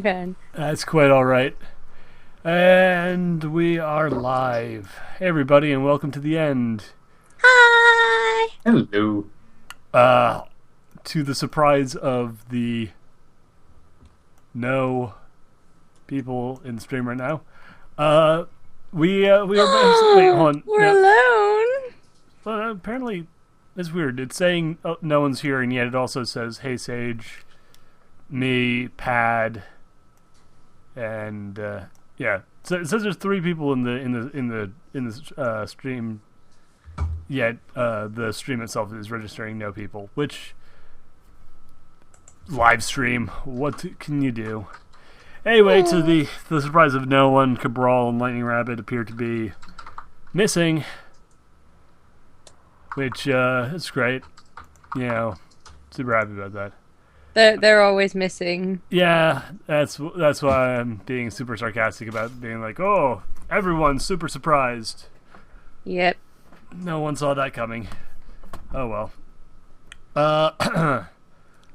fan. That's quite all right. And we are live. Hey, everybody, and welcome to the end. Hi! Hello. To the surprise of the no people in the stream right now, we are wait, hold on. We're alone. Well, apparently, it's weird. It's saying no one's here, and yet it also says, "Hey, Sage, me, Pad, and yeah." So it says there's 3 people in the stream. Yet the stream itself is registering no people, which live stream. What can you do? Anyway, to the surprise of no one, Cabral and Lightning Rabbit appear to be missing, which is great. You know, super happy about that. They're always missing. Yeah, that's why I'm being super sarcastic about being like, oh, everyone's super surprised. Yep. No one saw that coming. Oh well. But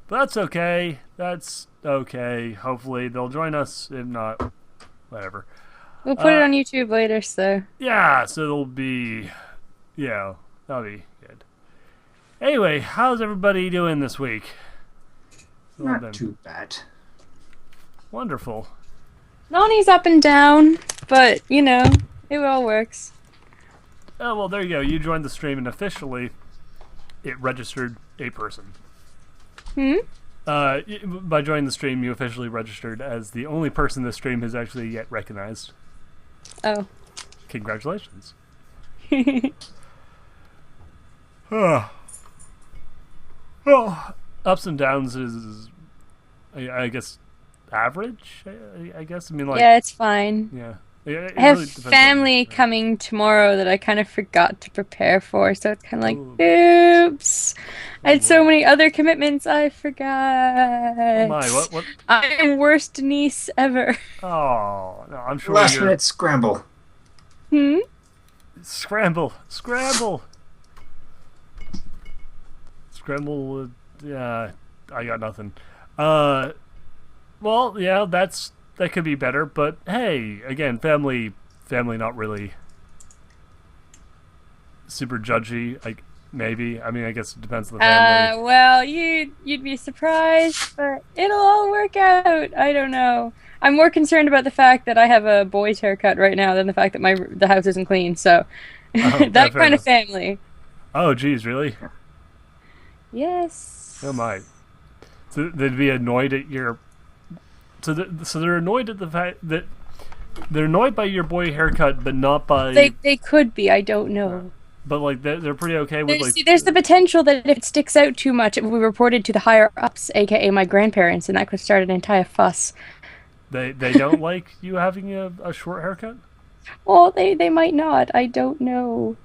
that's okay. That's okay. Hopefully they'll join us. If not, whatever. We'll put it on YouTube later, so. Yeah, so it'll be... Yeah, that'll be good. Anyway, how's everybody doing this week? Not too bad. Wonderful. Noony's up and down, but, you know, it all works. Oh, well, there you go. You joined the stream, and officially, it registered a person. By joining the stream, you officially registered as the only person the stream has actually yet recognized. Oh. Congratulations. Well, ups and downs is, I guess, average. I guess. I mean, like. Yeah, it's fine. Yeah. I have family coming tomorrow that I kind of forgot to prepare for, so it's kind of like, oops. I had so many other commitments I forgot. Oh my, what? I'm worst niece ever. Oh, no, I'm sure Last minute scramble. Scramble. Yeah, I got nothing. Well, yeah, that could be better, but hey, again, family not really super judgy, maybe. I mean, I guess it depends on the family. Well, you'd be surprised, but it'll all work out. I don't know. I'm more concerned about the fact that I have a boy's haircut right now than the fact that the house isn't clean, so that kind of family. Oh, geez, really? Yes. Oh my. So they'd be annoyed at your... So they're annoyed at the fact that they're annoyed by your boy haircut, but not by... They could be, I don't know. But, like, they're pretty okay with, like... See, there's the potential that if it sticks out too much, it will be reported to the higher-ups, a.k.a. my grandparents, and that could start an entire fuss. They don't like you having a short haircut? Well, they might not. I don't know.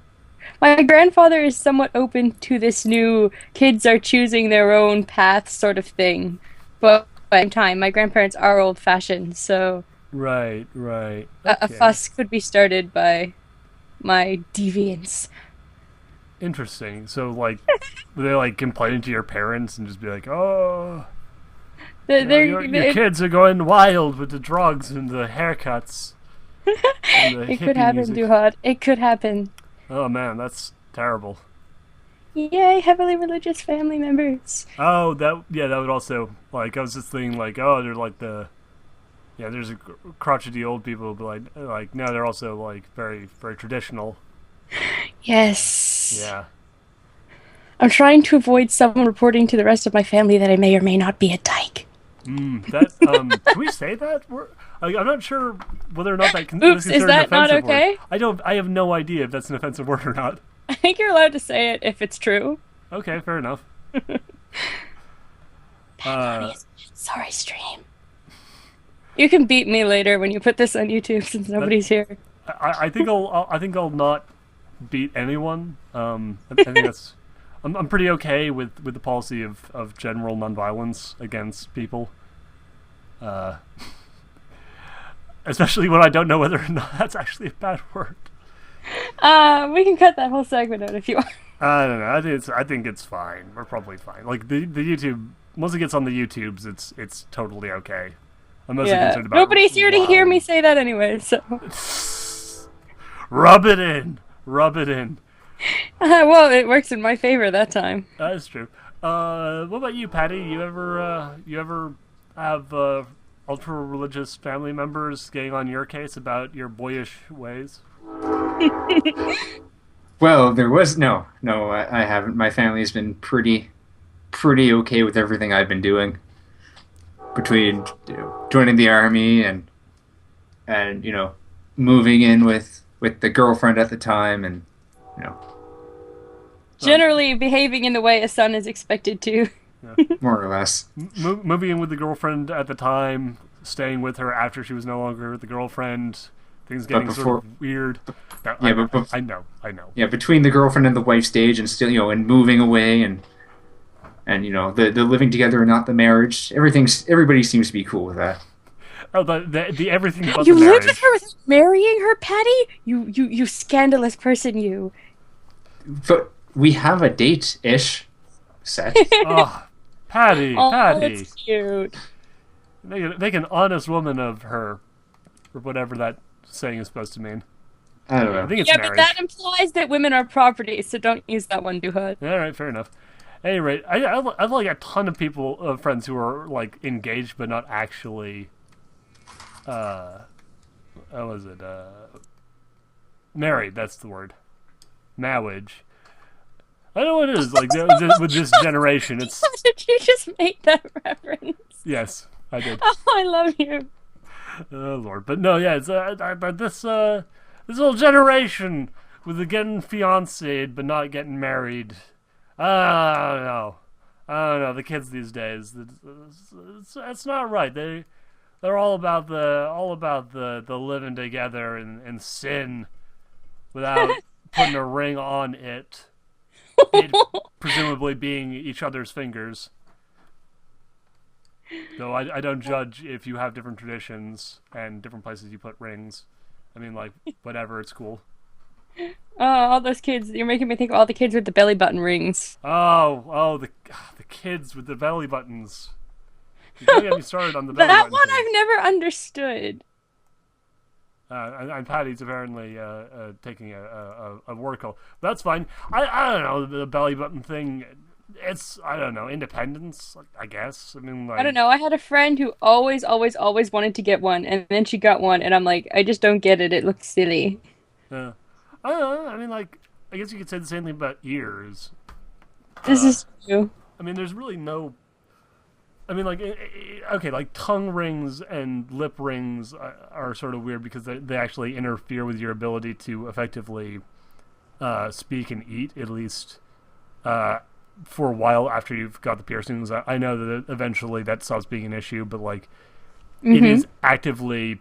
My grandfather is somewhat open to this new kids are choosing their own path sort of thing. But at the same time, my grandparents are old-fashioned, so... Right. Okay. A fuss could be started by my deviance. Interesting. So, like, were they, like, complaining to your parents and just be like, oh... Your kids are going wild with the drugs and the haircuts. And the it could happen, Duhad. It could happen. Oh, man, that's terrible. Yay, heavily religious family members. Oh, that would also, like, I was just thinking, like, oh, they're like there's a crotchety old people, but, like, no, they're also, like, very, very traditional. Yes. Yeah. I'm trying to avoid someone reporting to the rest of my family that I may or may not be a dyke. Can we say that? I'm not sure whether or not that Oops, is that not okay? Word. I have no idea if that's an offensive word or not. I think you're allowed to say it if it's true. Okay, fair enough. Sorry, stream. You can beat me later when you put this on YouTube since nobody's here. I think I'll not beat anyone. I think that's. I'm pretty okay with the policy of general nonviolence against people. Especially when I don't know whether or not that's actually a bad word. We can cut that whole segment out if you want. I don't know. I think it's fine. We're probably fine. Like the YouTube, once it gets on the YouTubes, it's totally okay. I'm mostly Yeah. concerned about Nobody's here to hear me say that anyway, so. Rub it in. Rub it in. Well, it works in my favor that time. That's true. What about you, Patty? You ever have ultra religious family members getting on your case about your boyish ways? Well, there was no, I haven't. My family's been pretty okay with everything I've been doing between joining the army and moving in with the girlfriend at the time, and you know um, Generally behaving in the way a son is expected to. Yeah. more or less. Moving in with the girlfriend at the time, staying with her after she was no longer the girlfriend, things But getting sort before, of weird. No, yeah, I know, I know. yeah, between the girlfriend and the wife stage, and still and moving away, and the living together and not the marriage. Everybody seems to be cool with that. Oh, the everything but You the lived with marriage. her without marrying her, Patty? You scandalous person, you. But we have a date-ish set. Oh, Patty, Oh, Patty. that's cute. Make an honest woman of her, or whatever that saying is supposed to mean. I don't I know. think it's Yeah, marriage. but that implies that women are property, so don't use that one, Duhad. All right, fair enough. Anyway, I've like a ton of people, friends who are like engaged but not actually. How was it? Married. That's the word. Marriage. I know what it is. Like with this generation, it's Did you just make that reference? yes, I did. Oh, I love you. Oh Lord, but no, yeah, it's this whole generation with the getting fiancéed but not getting married. I don't know. I don't know. The kids these days, it's not right. They're all about the living together and sin without putting a ring on it. It presumably being each other's fingers. Though I don't judge if you have different traditions and different places you put rings. I mean, like, whatever, it's cool. Oh, all those kids. You're making me think of all the kids with the belly button rings. Oh, the kids with the belly buttons. You can't get me started on the belly That button one kids. I've never understood. And Patty's apparently taking a work call. That's fine. I don't know, the belly button thing. It's, I don't know, independence, I guess. I mean, like, I don't know. I had a friend who always wanted to get one, and then she got one, and I'm like, I just don't get it. It looks silly. I don't know. I mean, like, I guess you could say the same thing about ears. This is true. I mean, there's really no. I mean, like, okay, like tongue rings and lip rings are sort of weird because they actually interfere with your ability to effectively speak and eat, at least for a while after you've got the piercings. I know that eventually that stops being an issue, but like, it is actively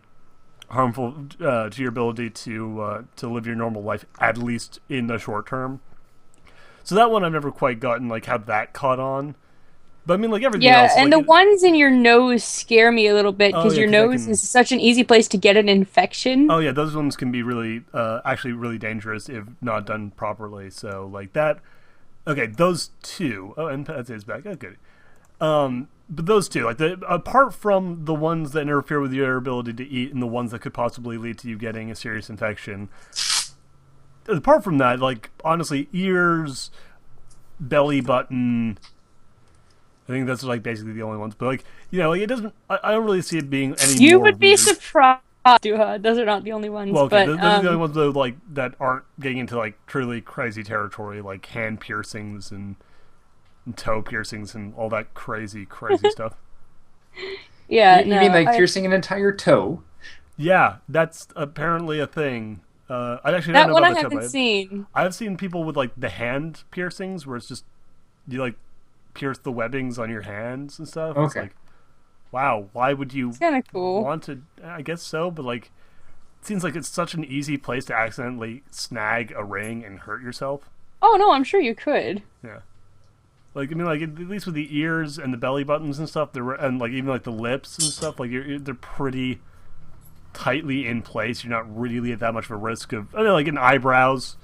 harmful to your ability to live your normal life, at least in the short term. So that one I've never quite gotten like how that caught on. But I mean, like everything Yeah, else. and like, the ones in your nose scare me a little bit Oh, because yeah, your 'cause I nose can- is such an easy place to get an infection. Oh yeah, those ones can be really, actually really dangerous if not done properly. So like that. Okay, those two. Oh, and Pat is back. Oh, good. But those two, like apart from the ones that interfere with your ability to eat and the ones that could possibly lead to you getting a serious infection. Apart from that, like honestly, ears, belly button. I think that's like basically the only ones. But like like it doesn't. I don't really see it being any. You more would be weird. surprised, Duhad. Those are not the only ones. Well, okay, but those are the only ones though, like that aren't getting into like truly crazy territory, like hand piercings and toe piercings and all that crazy stuff. yeah, You no, mean like piercing an entire toe? Yeah, that's apparently a thing. I actually that don't know one I about the toe. haven't seen. I've seen people with like the hand piercings where it's just you like pierce the webbings on your hands and stuff. It's Okay. like, wow, why would you It's kind of cool. want to? I guess so, but like, it seems like it's such an easy place to accidentally snag a ring and hurt yourself. Oh no, I'm sure you could. Yeah. Like I mean, like at least with the ears and the belly buttons and stuff, and like even like the lips and stuff, like they're pretty tightly in place. You're not really at that much of a risk of. I mean, like in eyebrows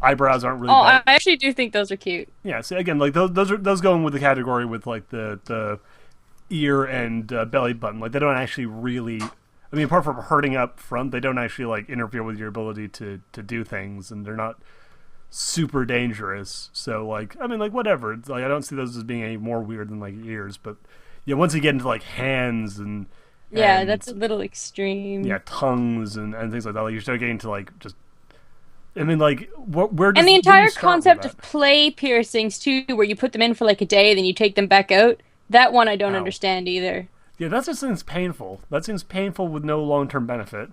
aren't really. Oh, bad. I actually do think those are cute. Yeah. So again, like those go in with the category with like the ear and belly button. Like they don't actually really. I mean, apart from hurting up front, they don't actually like interfere with your ability to do things, and they're not super dangerous. So like, I mean, like whatever. It's like I don't see those as being any more weird than like ears, but yeah, once you get into like hands Yeah, and that's a little extreme. yeah, tongues and things like that, like you start getting to like just. I mean, like, where does And the where do you entire start with concept that? of play piercings too, where you put them in for like a day, then you take them back out. That one I don't Ow. understand either. Yeah, that just seems painful. That seems painful with no long term benefit.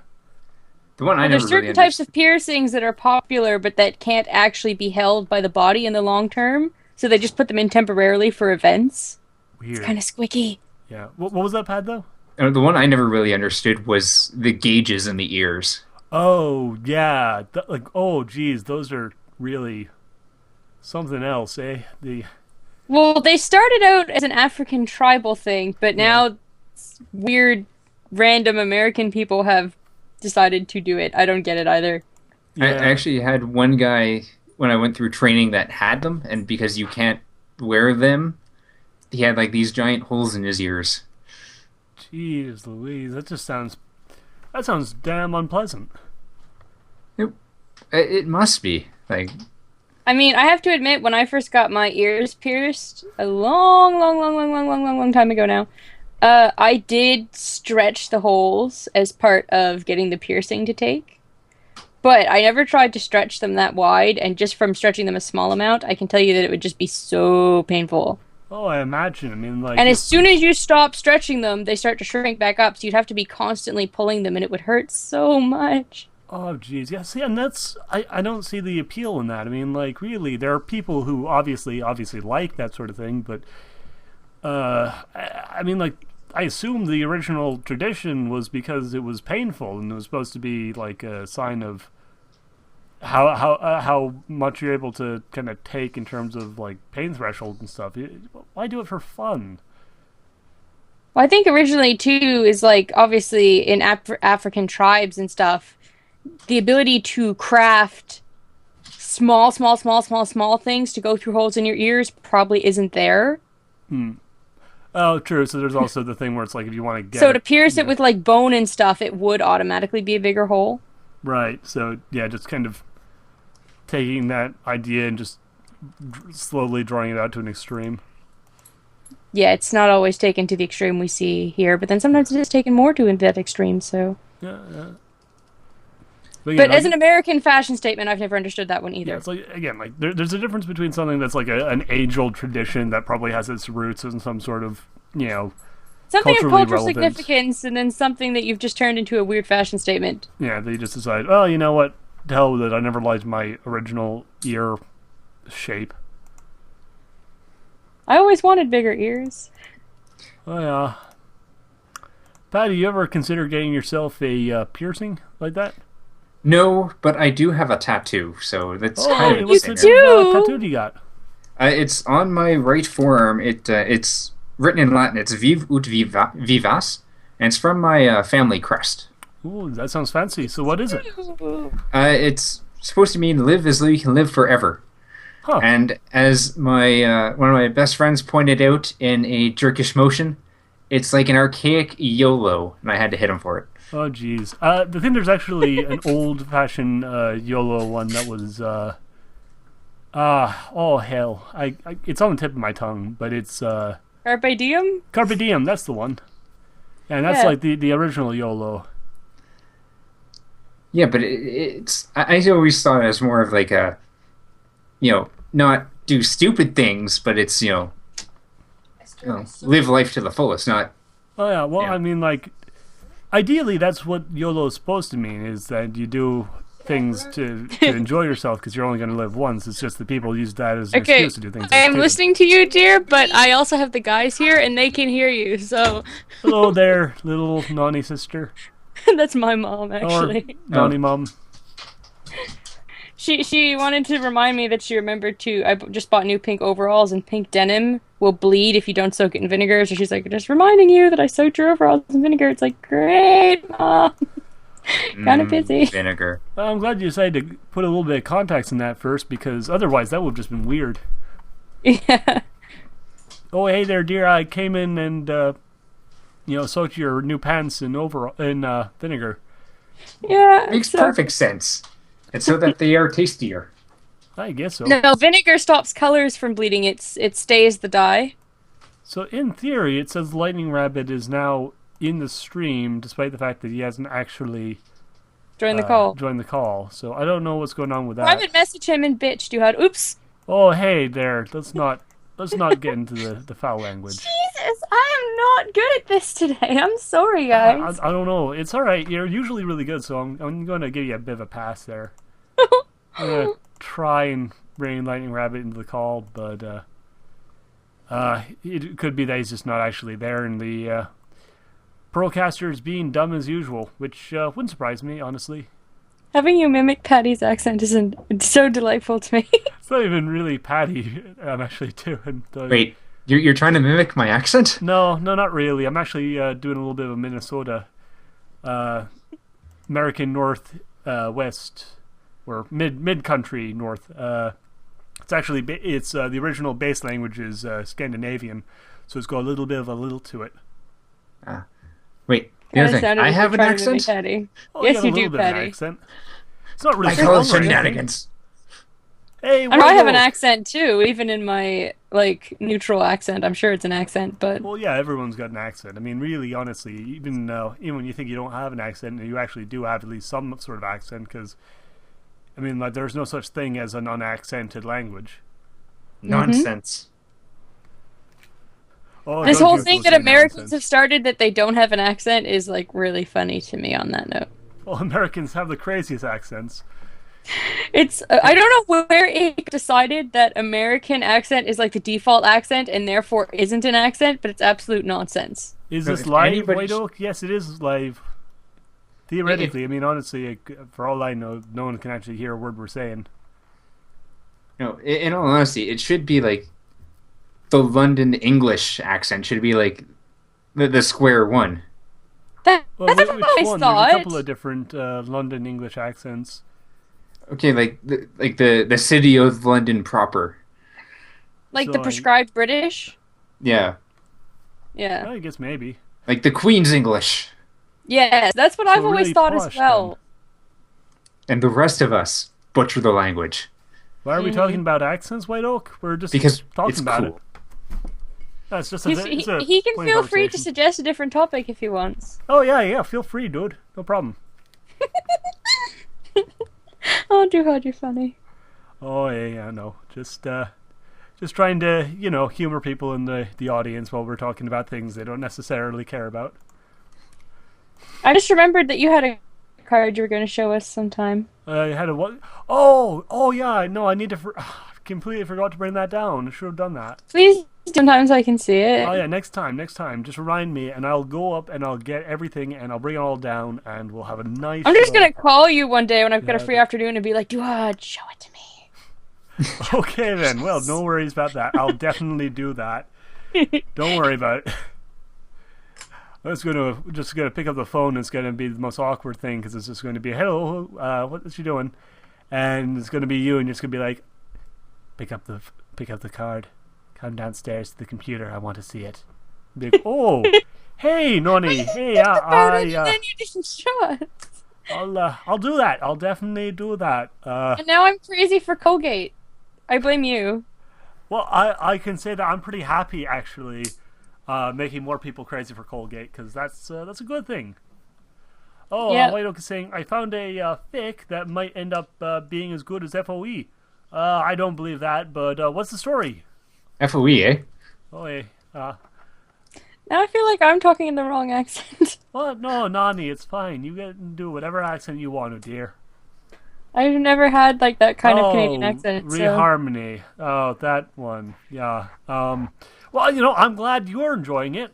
The one I Well, never there's really certain types understood. of piercings that are popular, but that can't actually be held by the body in the long term. So they just put them in temporarily for events. It's Weird. kind of squicky. Yeah. What was that pad though? The one I never really understood was the gauges in the ears. Oh yeah. Like oh geez, those are really something else, eh? The Well, they started out as an African tribal thing, but yeah now weird, random American people have decided to do it. I don't get it either. I yeah. actually had one guy when I went through training that had them, and because you can't wear them, he had like these giant holes in his ears. Jeez Louise, that sounds damn unpleasant. It, it must be like I mean, I have to admit, when I first got my ears pierced a long, long, long, long, long, long, long, long time ago now, I did stretch the holes as part of getting the piercing to take. But I never tried to stretch them that wide, and just from stretching them a small amount, I can tell you that it would just be so painful. Oh, I imagine. I mean, like And as if soon as you stop stretching them, they start to shrink back up, so you'd have to be constantly pulling them, and it would hurt so much. oh, geez, yeah. See, and I don't see the appeal in that. I mean, like, really, there are people who obviously like that sort of thing, but I mean, like, I assume the original tradition was because it was painful and it was supposed to be like a sign of how much you're able to kind of take in terms of like pain threshold and stuff. Why do it for fun? Well, I think originally, too, is like obviously in African tribes and stuff, the ability to craft small things to go through holes in your ears probably isn't there. Hmm. Oh, true. So there's also the thing where it's like if you want to get So to it, pierce it yeah, with like bone and stuff, it would automatically be a bigger hole. right. So yeah, just kind of taking that idea and just slowly drawing it out to an extreme. Yeah, it's not always taken to the extreme we see here, but then sometimes it is taken more to that extreme. So, Yeah, yeah. But again, but as like an American fashion statement, I've never understood that one yeah, either. it's like again, like there's a difference between something that's like an age-old tradition that probably has its roots in some sort of Something of culturally cultural relevant. significance, and then something that you've just turned into a weird fashion statement. Yeah, they just decide, oh, you know what? To hell with it. I never liked my original ear shape. I always wanted bigger ears. Oh yeah. Patty, you ever consider getting yourself a piercing like that? no, but I do have a tattoo, so that's Oh, kind hey, of You what's the exciting. do? tattoo do you got? It's on my right forearm. It's written in Latin. It's Vive ut vivas, and it's from my family crest. Ooh, that sounds fancy. So what is it? It's supposed to mean live as though you can live forever. Huh. And as my one of my best friends pointed out in a jerkish motion, it's like an archaic YOLO, and I had to hit him for it. Oh, geez. I think there's actually an old-fashioned YOLO one that was oh hell. It's on the tip of my tongue, but it's Carpe diem? Carpe Diem. That's the one. And that's Yeah. like the original YOLO. Yeah, but I always thought it as more of like a, not do stupid things, but it's live life to the fullest. Not Oh yeah. Well, yeah. I mean, like, ideally, that's what YOLO is supposed to mean: is that you do things to enjoy yourself because you're only going to live once. It's just that people use that as an Okay, excuse to do things. I That's am stupid. listening to you, dear, but I also have the guys here, and they can hear you, so Hello there, little Noony sister that's my mom, or actually. Noony mom. She wanted to remind me that she remembered to. Just bought new pink overalls, and pink denim will bleed if you don't soak it in vinegar. So she's like, just reminding you that I soaked your overalls in vinegar. It's like, great, mom. Kind of busy. vinegar. Well, I'm glad you decided to put a little bit of context in that first because otherwise that would have just been weird. Yeah. Oh, hey there, dear. I came in and soak your new pants in vinegar. Yeah. Makes So perfect sense. It's so that they are tastier. I guess so. no, vinegar stops colors from bleeding. It stays the dye. So in theory, it says Lightning Rabbit is now in the stream, despite the fact that he hasn't actually Join the call. joined the call. So I don't know what's going on with that. Private message him and bitch, Duhad. Oops. Oh, hey there. Let's not get into the foul language. Jesus, I am not good at this today. I'm sorry, guys. I don't know. It's all right. You're usually really good, so I'm going to give you a bit of a pass there. I'm going to try and bring Lightning Rabbit into the call, but it could be that he's just not actually there, and the Pearlcaster is being dumb as usual, which wouldn't surprise me, honestly. Having you mimic Patty's accent isn't so delightful to me. It's not even really Patty I'm actually doing. Wait, you're trying to mimic my accent? No, not really. I'm actually doing a little bit of Minnesota, American North West, or mid country North. It's actually the original base language is Scandinavian, so it's got a little bit of a little to it. Wait, the other thing, I have an accent? Oh, Yes, you got a do, little bit of an Patty. accent. It's not really. I call it strong or anything. shenanigans. Hey, I have an Willow. accent too, even in my neutral accent. I'm sure it's an accent, but Well, yeah, everyone's got an accent. I mean, really, honestly, even when you think you don't have an accent, you actually do have at least some sort of accent. Because, I mean, like, there's no such thing as an unaccented language. Nonsense. Oh, this don't whole you thing feel that say Americans nonsense. have started that they don't have an accent is like really funny to me on that note. Well, Americans have the craziest accents. It's I don't know where it decided that American accent is like the default accent and therefore isn't an accent, but it's absolute nonsense. Is No, this if live, anybody White Oak? Yes, it is live. Theoretically, I mean, honestly, for all I know, no one can actually hear a word we're saying. No, in all honesty, it should be like the London English accent should be like the square one. That's Well, what I've which always one? thought. There's a couple of different London English accents. Okay, like the city of London proper. Like So, the prescribed British. Yeah, Yeah. I guess maybe. like the Queen's English, Yes, that's what I've always really thought as posh, well. and the rest of us butcher the language Why are we talking about accents, White Oak? We're just because talking it's about cool. it. That's just He can feel free to suggest a different topic if he wants. Oh yeah, feel free, dude. No problem. Oh, Duhad, you're funny. Oh yeah, no. Just trying to, humor people in the audience while we're talking about things they don't necessarily care about. I just remembered that you had a card you were going to show us sometime. I had a what? Oh yeah, no, I need to completely forgot to bring that down. I should have done that. Please, sometimes I can see it. Oh yeah, next time. Just remind me, and I'll go up and I'll get everything, and I'll bring it all down, and we'll have a nice. I'm just going to call you one day when I've got a Yeah, free afternoon and be like, Duhad, show it to me. Okay then. Well, no worries about that. I'll definitely do that. Don't worry about it. I'm just gonna pick up the phone. It's gonna be the most awkward thing because it's just going to be, hello, what you doing? And it's gonna be you, and you're just gonna be like, pick up the card, come downstairs to the computer. I want to see it. Be like, oh, hey, Noony, hey, And then you didn't show us. I'll do that. I'll definitely do that. And now I'm crazy for Colgate. I blame you. Well, I can say that I'm pretty happy actually, making more people crazy for Colgate because that's a good thing. Oh, Yeah. White Oak is saying I found a fic that might end up being as good as FOE. I don't believe that, but what's the story? FOE, eh? Oh, hey. Now I feel like I'm talking in the wrong accent. Well, no, Noony, it's fine. You can do whatever accent you want to, dear. I've never had like that kind of Canadian accent. So. Reharmony. Oh, that one. Yeah. Well, I'm glad you're enjoying it.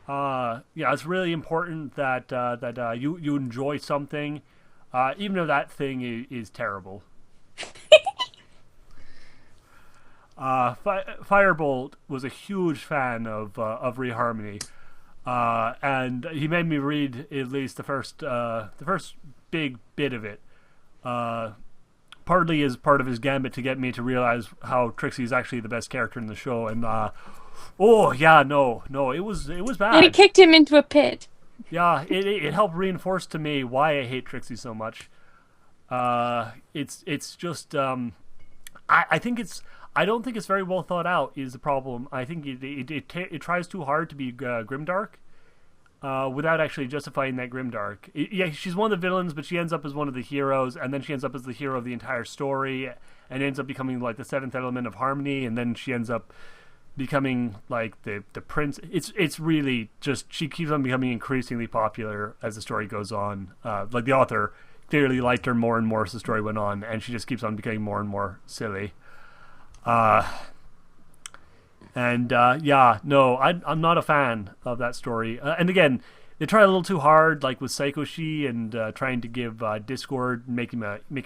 Yeah, it's really important that you enjoy something, even if that thing is terrible. Firebolt was a huge fan of reharmony, and he made me read at least the first big bit of it. Partly as part of his gambit to get me to realize how Trixie is actually the best character in the show, and Oh yeah, no, it was And he bad. kicked him into a pit. Yeah, it helped reinforce to me why I hate Trixie so much. It's just I think it's I don't think it's very well thought out is the problem. I think it tries too hard to be grimdark without actually justifying that grimdark. Yeah, she's one of the villains, but she ends up as one of the heroes, and then she ends up as the hero of the entire story, and ends up becoming like the seventh element of harmony, and then she ends up becoming like the prince. It's really just she keeps on becoming increasingly popular as the story goes on. Like the author clearly liked her more and more as the story went on, and she just keeps on becoming more and more silly. Uh, yeah, no, I'm not a fan of that story. And again, they try a little too hard, like with Psycho-Shi, and trying to give Discord make him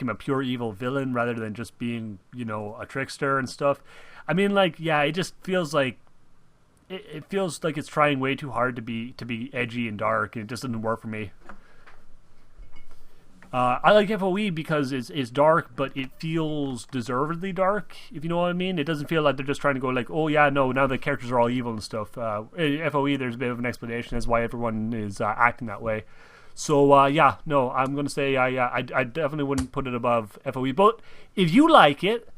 a pure evil villain rather than just being a trickster and stuff. I mean, like, yeah, it just feels like it feels like it's trying way too hard to be edgy and dark, and it just doesn't work for me. I like FOE because it's dark, but it feels deservedly dark, if you know what I mean. It doesn't feel like they're just trying to go like, oh yeah, no, now the characters are all evil and stuff. In FOE, there's a bit of an explanation as why everyone is acting that way. So yeah, no, I'm gonna say I definitely wouldn't put it above FOE. But if you like it,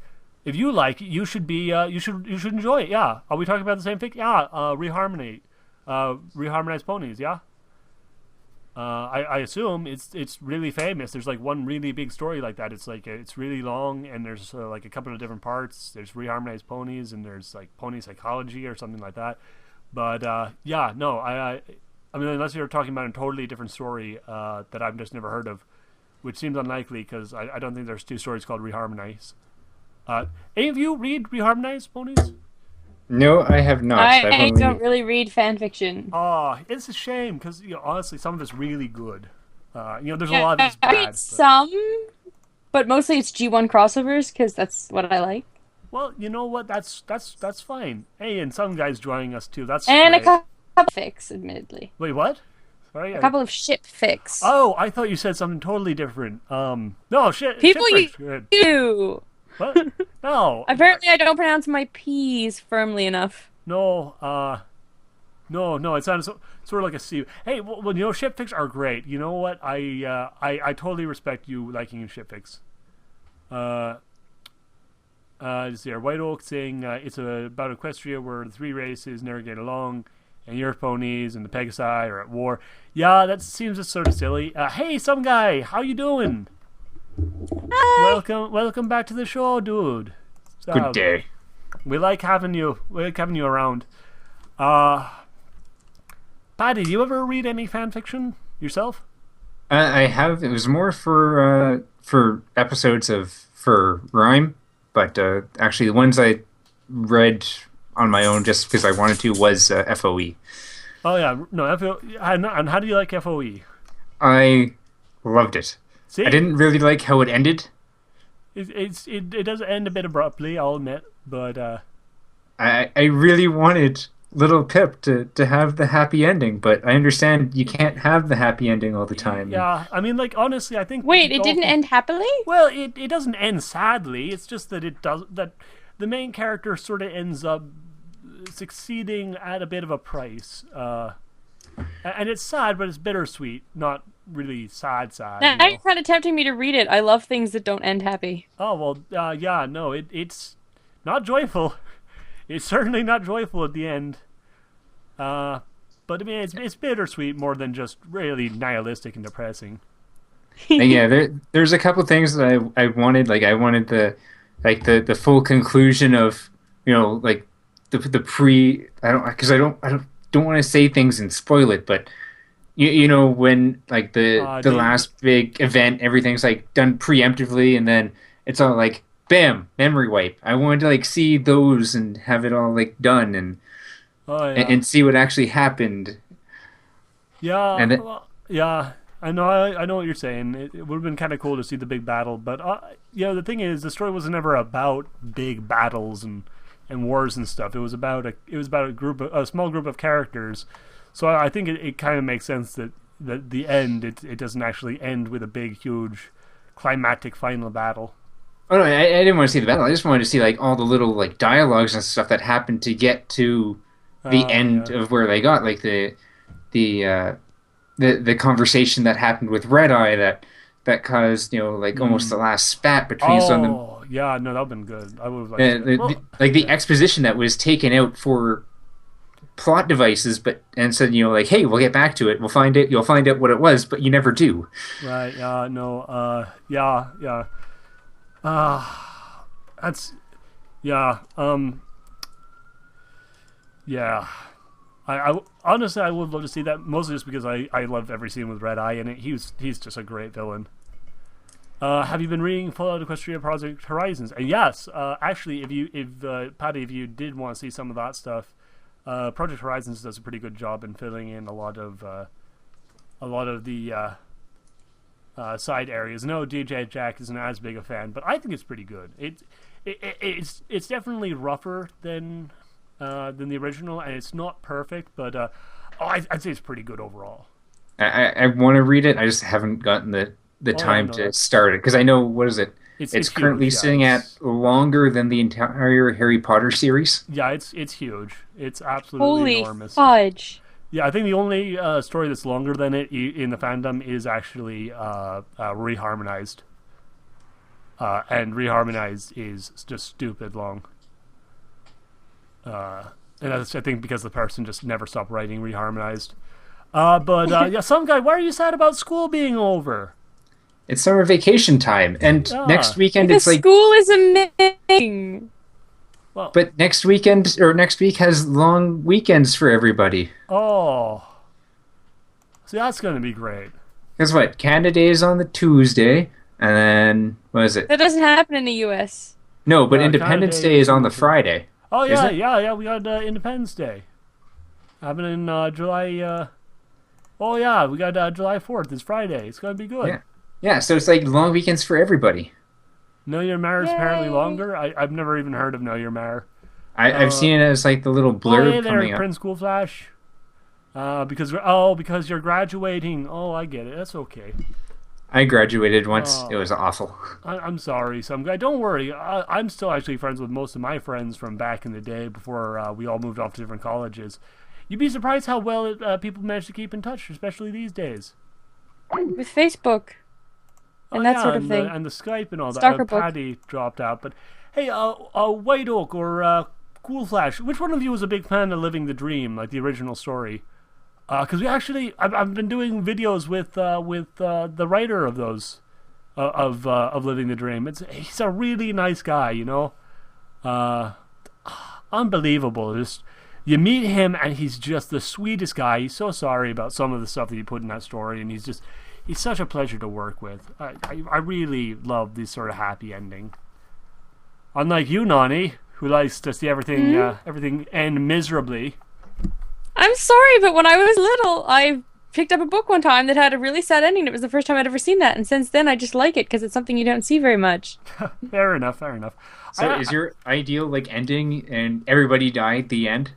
you should be you should enjoy it. Yeah, are we talking about the same thing? Yeah, reharmonize ponies. Yeah. I assume it's really famous. There's like one really big story like that. It's like it's really long, and there's like a couple of different parts. There's reharmonized ponies, and there's like pony psychology or something like that. But yeah, no, I mean, unless you're talking about a totally different story that I've just never heard of, which seems unlikely because I don't think there's two stories called reharmonize. Any of you read reharmonized ponies? No, I have not. I've I don't only. really read fan fiction. Oh, it's a shame because honestly, some of it's really good. There's a Yeah, lot of it's I read bad, but some, but mostly it's G1 crossovers because that's what I like. well, you know what? That's fine. Hey, and some guys joining us too. That's And a great. couple of fics, admittedly. Wait, what? Sorry. A couple of ship fics. Oh, I thought you said something totally different. No, shit People breaks good. you. What? No, Apparently, I don't pronounce my P's firmly enough. no, no. It sounds sort of like a C. Hey, well, ship fics are great. You know what? I totally respect you liking ship fics. Uh, Is there White Oak saying it's about Equestria where the three races never get along, and your ponies and the Pegasi are at war. Yeah, that seems just sort of silly. Hey, some guy, how you doing? Hi. Welcome back to the show, dude. Good day. We like having you. We like having you around. Uh, Patty, do you ever read any fan fiction yourself? I have. It was more for episodes of for Rhyme, but actually the ones I read on my own just because I wanted to was FOE. Oh yeah, no. And how do you like FOE? I loved it. See, I didn't really like how it ended. it does end a bit abruptly, I'll admit, but I really wanted little Pip to have the happy ending, but I understand you can't have the happy ending all the time. yeah. I mean, like honestly, I think Wait, it didn't end happily? Well, it doesn't end sadly. It's just that it does that the main character sort of ends up succeeding at a bit of a price. And it's sad, but it's bittersweet, not really sad. Now you're kind of tempting me to read it. I love things that don't end happy. Oh well, yeah, no, it's not joyful. It's certainly not joyful at the end. But I mean, it's bittersweet more than just really nihilistic and depressing. And yeah, there's a couple things that I wanted. Like I wanted the full conclusion of like the pre. I don't because I don't want to say things and spoil it, but when like the Dave, last big event, everything's like done preemptively, and then it's all like bam, memory wipe. I wanted to like see those and have it all like done oh and, yeah, and see what actually happened. yeah, And well, yeah. I know what you're saying. It would have been kind of cool to see the big battle, but the thing is, the story was never about big battles and wars and stuff. It was about a small group of characters. So I think it kind of makes sense that the end it doesn't actually end with a big huge climactic final battle. Oh no, I didn't want to see the battle. I just wanted to see like all the little like dialogues and stuff that happened to get to the Oh end yeah. of where they got, like the the conversation that happened with Red Eye that caused, like almost the Hmm. last spat between some of them. Oh yeah. No, that'd been good. I would have liked to see that. Well, Like the yeah. exposition that was taken out for plot devices, but and said, like, hey, we'll get back to it. We'll find it. You'll find out what it was, but you never do. Right. Yeah. No. Yeah. Yeah. Uh, that's yeah. Yeah. I honestly I would love to see that mostly just because I love every scene with Red Eye in it. He's just a great villain. Have you been reading Fallout Equestria Project Horizons? And yes, actually, if Patty, if you did want to see some of that stuff, Project Horizons does a pretty good job in filling in a lot of the side areas. No, DJ Jack isn't as big a fan, but I think it's pretty good. It's definitely rougher than the original, and it's not perfect, but I'd say it's pretty good overall. I want to read it. I just haven't gotten the Oh yeah, time no, to start it because I know, what is it? It's it's currently huge. Yeah, sitting at longer than the entire Harry Potter series. it's huge. It's absolutely Holy enormous. fudge. Yeah, I think the only story that's longer than it in the fandom is actually reharmonized, and reharmonized is just stupid long. And that's, I think, because the person just never stopped writing reharmonized. But yeah, some guy, why are you sad about school being over? It's summer vacation time, and next Yeah, weekend Because it's like, school is amazing. well, but next weekend or next week has long weekends for everybody. oh, see, that's gonna be great. Guess what? Canada Day is on the Tuesday, and then what is it? That doesn't happen in the US. No, but Canada Independence Day Day is is on on the the third. Friday, Oh isn't yeah, it? yeah. We got Independence Day happening in July. Oh yeah, we got July 4th. It's Friday. It's gonna be good. Yeah, yeah. So it's like long weekends for everybody. Know Your Mare is apparently Yay. longer. I've never even heard of Know Your Mare. I've Uh, seen it as like the little oh hey blurb there, coming up. Prince School Flash. Because you're graduating. Oh, I get it. That's okay. I graduated once. It Oh, was awful. I'm sorry, some guy. Don't worry. I'm still actually friends with most of my friends from back in the day before we all moved off to different colleges. You'd be surprised how well people manage to keep in touch, especially these days. With Facebook Oh and that yeah, sort of thing. and the Skype and all that. Stalker book. Patty dropped out, but hey, White Oak or Cool Flash, which one of you was a big fan of Living the Dream, like the original story? Because I've been doing videos with the writer of those of Living the Dream. He's a really nice guy, you know. Uh, Unbelievable. Just you meet him and he's just the sweetest guy. He's so sorry about some of the stuff that he put in that story, and he's such a pleasure to work with. I really love this sort of happy ending. Unlike you, Noony, who likes to see everything end miserably. I'm sorry, but when I was little, I picked up a book one time that had a really sad ending. It was the first time I'd ever seen that, and since then I just like it because it's something you don't see very much. Fair enough. Fair enough. So is your ideal like ending and everybody die at the end?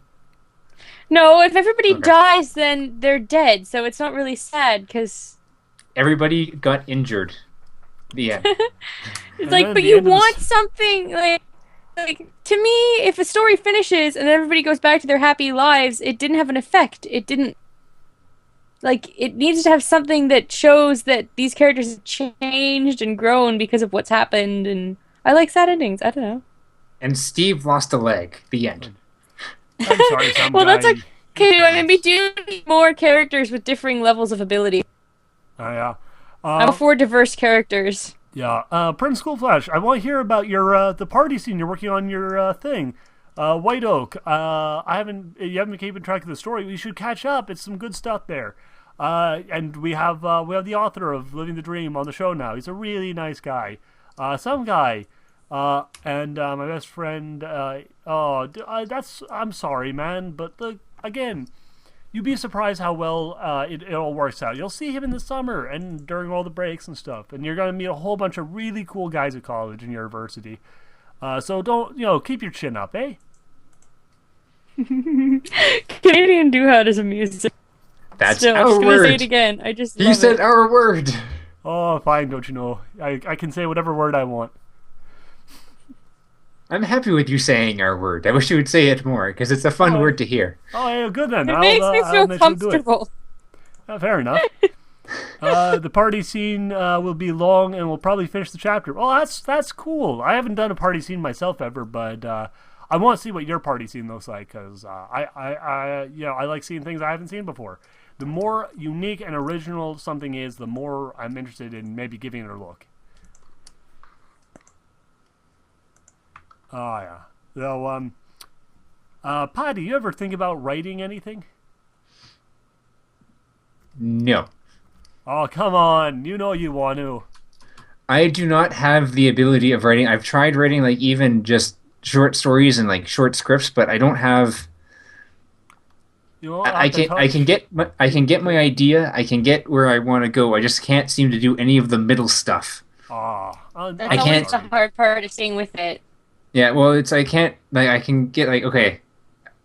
No, if everybody Okay. dies, then they're dead, so it's not really sad because Everybody got injured. The end. it's And like, then but the you end of want something like to me, if a story finishes and everybody goes back to their happy lives, it didn't have an effect. It didn't like it needs to have something that shows that these characters have changed and grown because of what's happened. And I like sad endings. I don't know. And Steve lost a leg. The end. I'm sorry, some Well, that's guy. okay. I mean, we do need more characters with differing levels of ability. Oh yeah. I'm for diverse characters. Yeah, Prince School Flash, I want to hear about your the party scene. You're working on your thing, White Oak. You haven't been keeping track of the story. We should catch up. It's some good stuff there. And we have the author of Living the Dream on the show now. He's a really nice guy. Some guy, and my best friend. I'm sorry, man, but again. You'd be surprised how well it all works out. You'll see him in the summer and during all the breaks and stuff. And you're going to meet a whole bunch of really cool guys at college and university. So don't, keep your chin up, eh? Canadian Duhad is amusing. That's Still, I'm our just gonna say it word. again. I just He love said it. our word. Oh, fine, don't you know? I can say whatever word I want. I'm happy with you saying our word. I wish you would say it more because it's a fun Oh, word to hear. oh, yeah, good then. It makes me I'll feel make sure to do it. comfortable. Fair enough. The party scene will be long, and we'll probably finish the chapter. Well, that's cool. I haven't done a party scene myself ever, but I want to see what your party scene looks like because I like seeing things I haven't seen before. The more unique and original something is, the more I'm interested in maybe giving it a look. Oh yeah. So Paddy, you ever think about writing anything? No. Oh, come on. You know you want to. I do not have the ability of writing. I've tried writing like even just short stories and like short scripts, but I don't have. You won't have to I can touch. get my idea. I can get where I want to go. I just can't seem to do any of the middle stuff. Oh, I That's I'm always can't. the sorry. hard part of staying with it. Yeah, well, it's I can't like I can get like okay,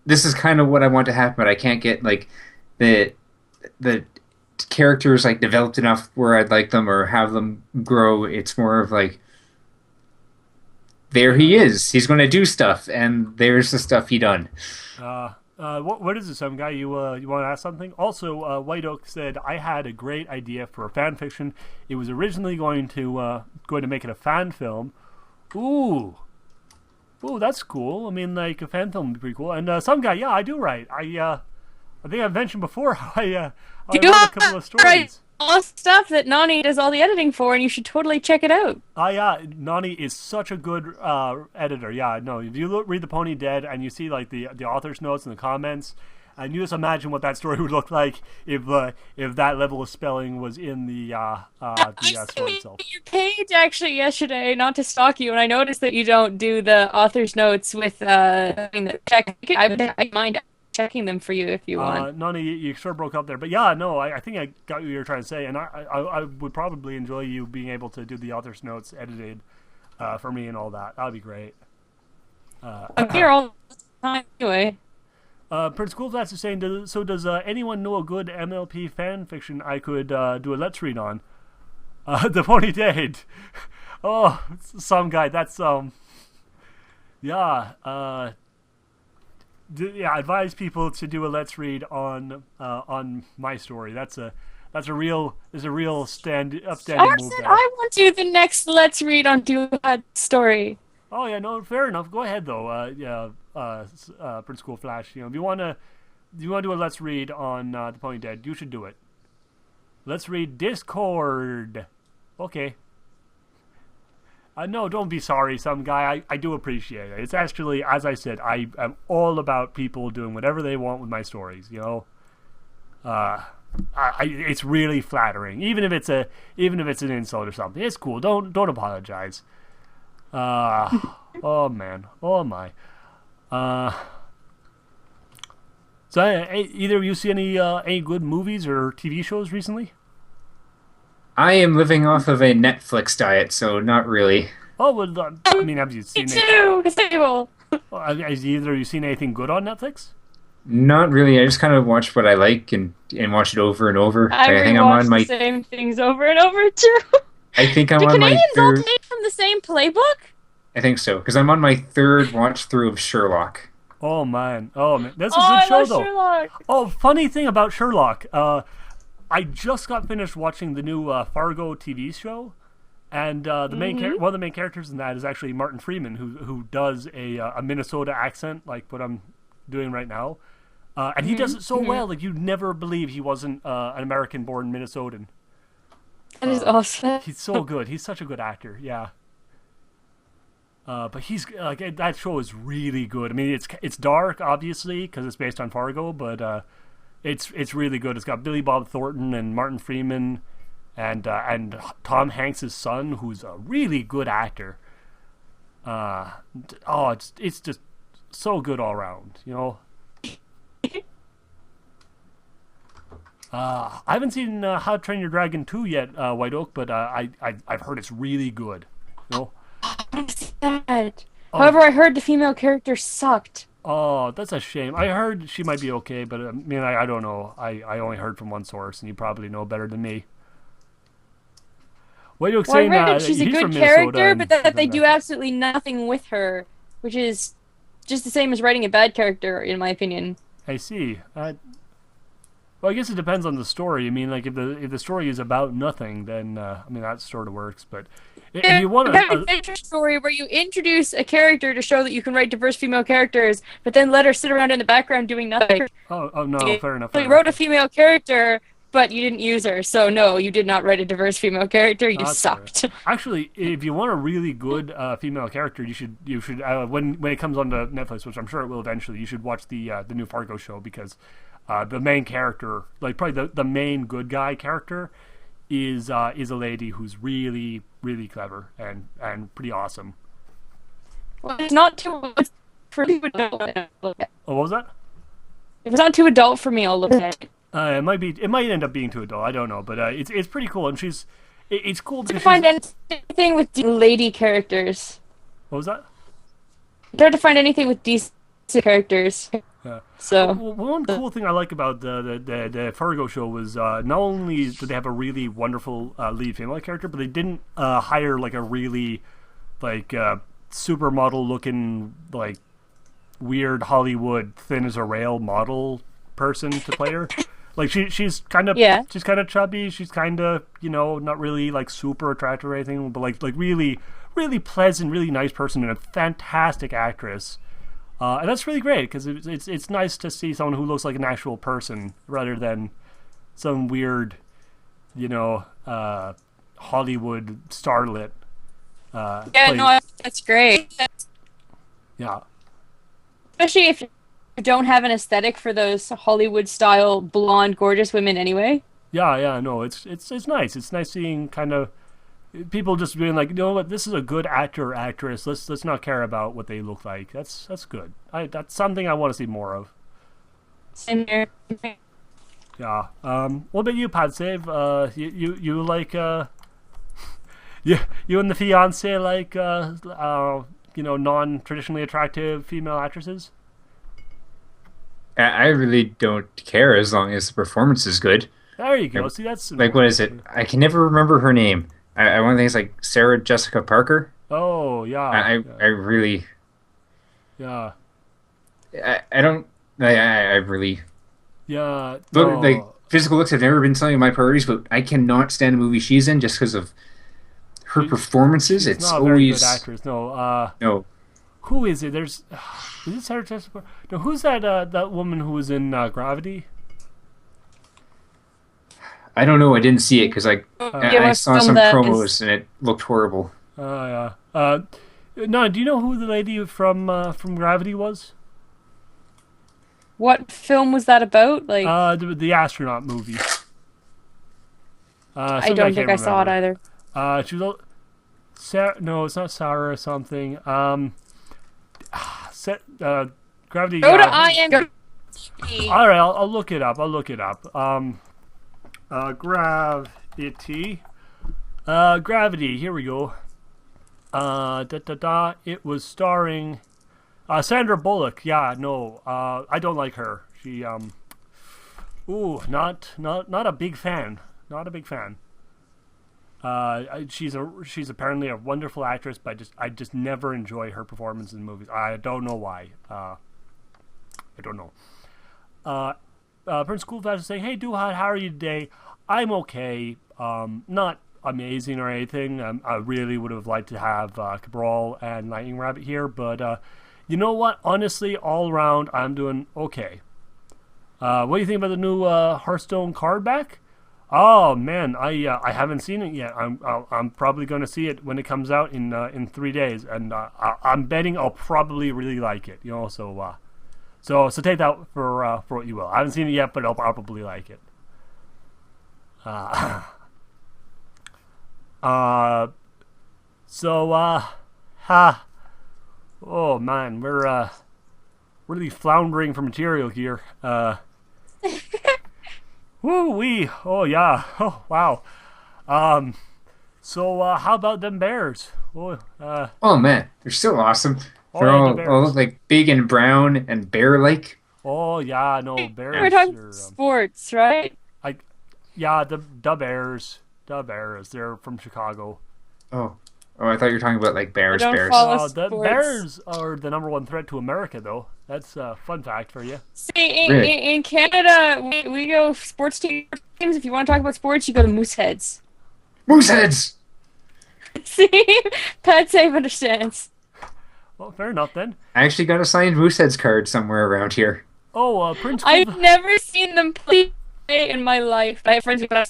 this is kind of what I want to happen, but I can't get like the the characters like developed enough where I'd like them or have them grow. It's more of like there Yeah. he is. He's going to do stuff, and there's the stuff he done. What is it, some guy? You want to ask something? Also, White Oak said I had a great idea for a fan fiction. It was originally going to make it a fan film. Ooh, ooh, that's cool. I mean, like a fan film would be pretty cool. And some guy, yeah, I do write. I think I've mentioned before how I You wrote a couple of write stories. all the stuff that Noony does all the editing for, and you should totally check it out. Yeah, Noony is such a good editor. Yeah, no, if you read The Pony Dead and you see like the author's notes and the comments, and you just imagine what that story would look like if that level of spelling was in I the saw story itself. your page actually yesterday, not to stalk you, and I noticed that you don't do the author's notes with check. I mind checking them for you if you want. None you sort of broke up there, but yeah, no, I think I got what you were trying to say, and I would probably enjoy you being able to do the author's notes edited for me and all that. That'd be great. I'm here all the time anyway. Prince Coolflash is saying, does anyone know a good MLP fan fiction I could do a let's read on? The Pony Dead. Oh, some guy. That's yeah. Yeah. Advise people to do a let's read on my story. That's a real upstanding I move said there. I want to do the next Let's Read on Duhad story. Oh yeah, no, fair enough. Go ahead though. Yeah, Prince Cool Flash. You know, if you want to do a let's read on the Pony Dead, you should do it. Let's read Discord. Okay. No, don't be sorry, some guy. I do appreciate it. It's actually, as I said, I am all about people doing whatever they want with my stories. You know, it's really flattering, even if it's an insult or something. It's cool. Don't apologize. Oh man, oh my. So, either of you see any good movies or TV shows recently? I am living off of a Netflix diet, so not really. Oh well, I mean, have you Me seen it? too, Disable. Has either of you seen anything good on Netflix? Not really. I just kind of watch what I like and watch it over and over. I Like, I think I'm on rewatch the my same things over and over too. I think I'm Do on my Canadians all third. take from the same playbook? I think so because I'm on my third watch through of Sherlock. Oh man, that's a Oh, good I show love though. Sherlock. Oh, funny thing about Sherlock. I just got finished watching the new Fargo TV show, and one of the main characters in that is actually Martin Freeman, who does a Minnesota accent like what I'm doing right now, and he does it so well. Like you'd never believe he wasn't an American-born Minnesotan. That is awesome. He's so good. He's such a good actor. Yeah. But he's like that show is really good. I mean, it's dark, obviously, because it's based on Fargo, but it's really good. It's got Billy Bob Thornton and Martin Freeman, and Tom Hanks' son, who's a really good actor. It's just so good all around, you know. I haven't seen How to Train Your Dragon 2 yet, White Oak, but I've heard it's really good. You know. Sad. Oh, However, I heard the female character sucked. Oh, that's a shame. I heard she might be okay, but I mean, I don't know. I only heard from one source, and you probably know better than me. What are you Well, I saying? read she's a He's good from Minnesota, character, but that they and, do absolutely nothing with her. which is just the same as writing a bad character, in my opinion. I see. Well, I guess it depends on the story. I mean, like if the story is about nothing, then I mean that sort of works. But if you want You have an to, adventure story where you introduce a character to show that you can write diverse female characters, but then let her sit around in the background doing nothing. oh no, fair enough, fair You enough. wrote a female character, but you didn't use her. So no, you did not write a diverse female character. You That's fair. sucked. Actually, if you want a really good female character, you should when it comes onto Netflix, which I'm sure it will eventually. You should watch the new Fargo show because the main character, like probably the main good guy character, is a lady who's really really clever and pretty awesome. Well, it's not too for too adult. Oh, what was that? If it's not too adult for me, I'll look at it. It might be. It might end up being too adult. I don't know, but it's pretty cool, and it's cool To because find she's. anything with lady characters. What was that? It's hard to find anything with decent characters. Yeah. So Well, one cool thing I like about the Fargo show was not only did they have a really wonderful lead female character, but they didn't hire like a really like supermodel looking like weird Hollywood thin as a rail model person to play her. Like yeah, she's kind of chubby. She's kind of not really like super attractive or anything, but like really really pleasant, really nice person and a fantastic actress. And that's really great because it's nice to see someone who looks like an actual person rather than some weird, Hollywood starlet. yeah, Play. no, that's great. Yeah, Especially if you don't have an aesthetic for those Hollywood style blonde gorgeous women anyway. yeah. No, it's nice. It's nice seeing kind of people just being like, you know what, this is a good actor or actress. Let's not care about what they look like. That's good. That's something I want to see more of. Same here. Yeah. What about you, Pad Save? You like you and the fiance like non traditionally attractive female actresses? I really don't care as long as the performance is good. There you go. Like, See, that's like, what is it? I can never remember her name. I want to think it's like Sarah Jessica Parker. Oh yeah, I really yeah, I don't I really yeah. look like No, physical looks have never been something of my priorities, but I cannot stand a movie she's in just because of her she, performances. she's It's not a very good always actress. No. no. Who is it? There's is it Sarah Jessica? No, who's that woman who was in Gravity? I don't know. I didn't see it because Yeah, I what saw film some that is? promos and it looked horrible. Yeah. No, do you know who the lady from Gravity was? What film was that about? Like, The astronaut movie. I Something don't can't think I saw it remember. either. She was Sarah. No, it's not Sarah. Something. Gravity. Go to Yeah. IMDb. All right, I'll look it up. I'll look it up. Gravity. Gravity. Here we go. It was starring Sandra Bullock. Yeah, no, I don't like her. She not a big fan. Not a big fan. She's apparently a wonderful actress, but I just never enjoy her performance in movies. I don't know why. I don't know. Prince Coolfast is saying, "Hey, Duhad, how are you today? I'm okay. Not amazing or anything. I really would have liked to have Cabral and Lightning Rabbit here, but you know what? Honestly, all around, I'm doing okay. What do you think about the new Hearthstone card back? Oh man, I haven't seen it yet. I'm probably going to see it when it comes out in 3 days, and I'm betting I'll probably really like it. So take that for what you will. I haven't seen it yet, but I'll probably like it. Uh, ha. Oh man, we're really floundering for material here. Woo wee. Oh yeah. Oh wow. So how about them bears? Oh man, they're so awesome. They're Yeah, the all bears. like big and brown and bear-like. Oh yeah, no We're bears talking are sports, right? yeah, the bears. The bears. They're from Chicago. Oh, Oh, I thought you were talking about like I bears. don't Bears. follow The sports. bears are the #1 threat to America, though. That's a fun fact for you. See, in, Really? in in Canada, we go sports teams. If you want to talk about sports, you go to Mooseheads. Mooseheads. See, Pat Save understands. Well, fair enough then. I actually got a signed Mooseheads card somewhere around here. Oh, Prince Cool. I've never seen them play in my life. I have friends who got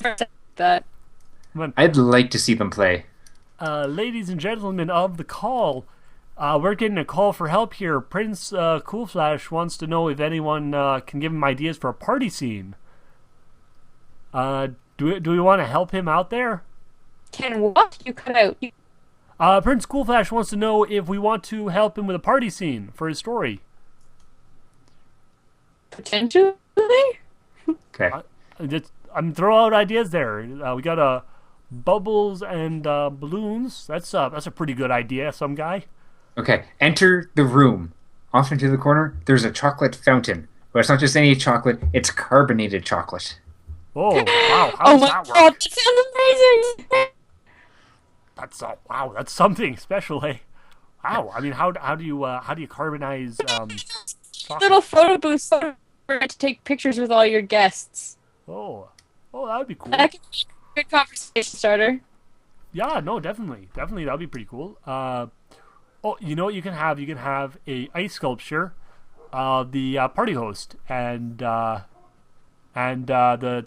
that. I'd like to see them play. Ladies and gentlemen of the call, we're getting a call for help here. Prince Cool Flash wants to know if anyone can give him ideas for a party scene. Do we want to help him out there? Can what? You cut out. Prince Cool Flash wants to know if we want to help him with a party scene for his story. Potentially? Okay. I'm throwing out ideas there. We got bubbles and balloons. That's a pretty good idea. Some guy. Okay. Enter the room. Off into the corner, there's a chocolate fountain. But it's not just any chocolate, it's carbonated chocolate. Oh wow! How Oh does my that god, work? that sounds amazing! Wow. That's something special, eh? Wow. I mean, how do you carbonize Little chocolate? photo booth for to take pictures with all your guests. Oh, that would be cool. That could be a good conversation starter. Yeah, no, definitely, that'd be pretty cool. Oh, you know what you can have? You can have a ice sculpture of the party host, and the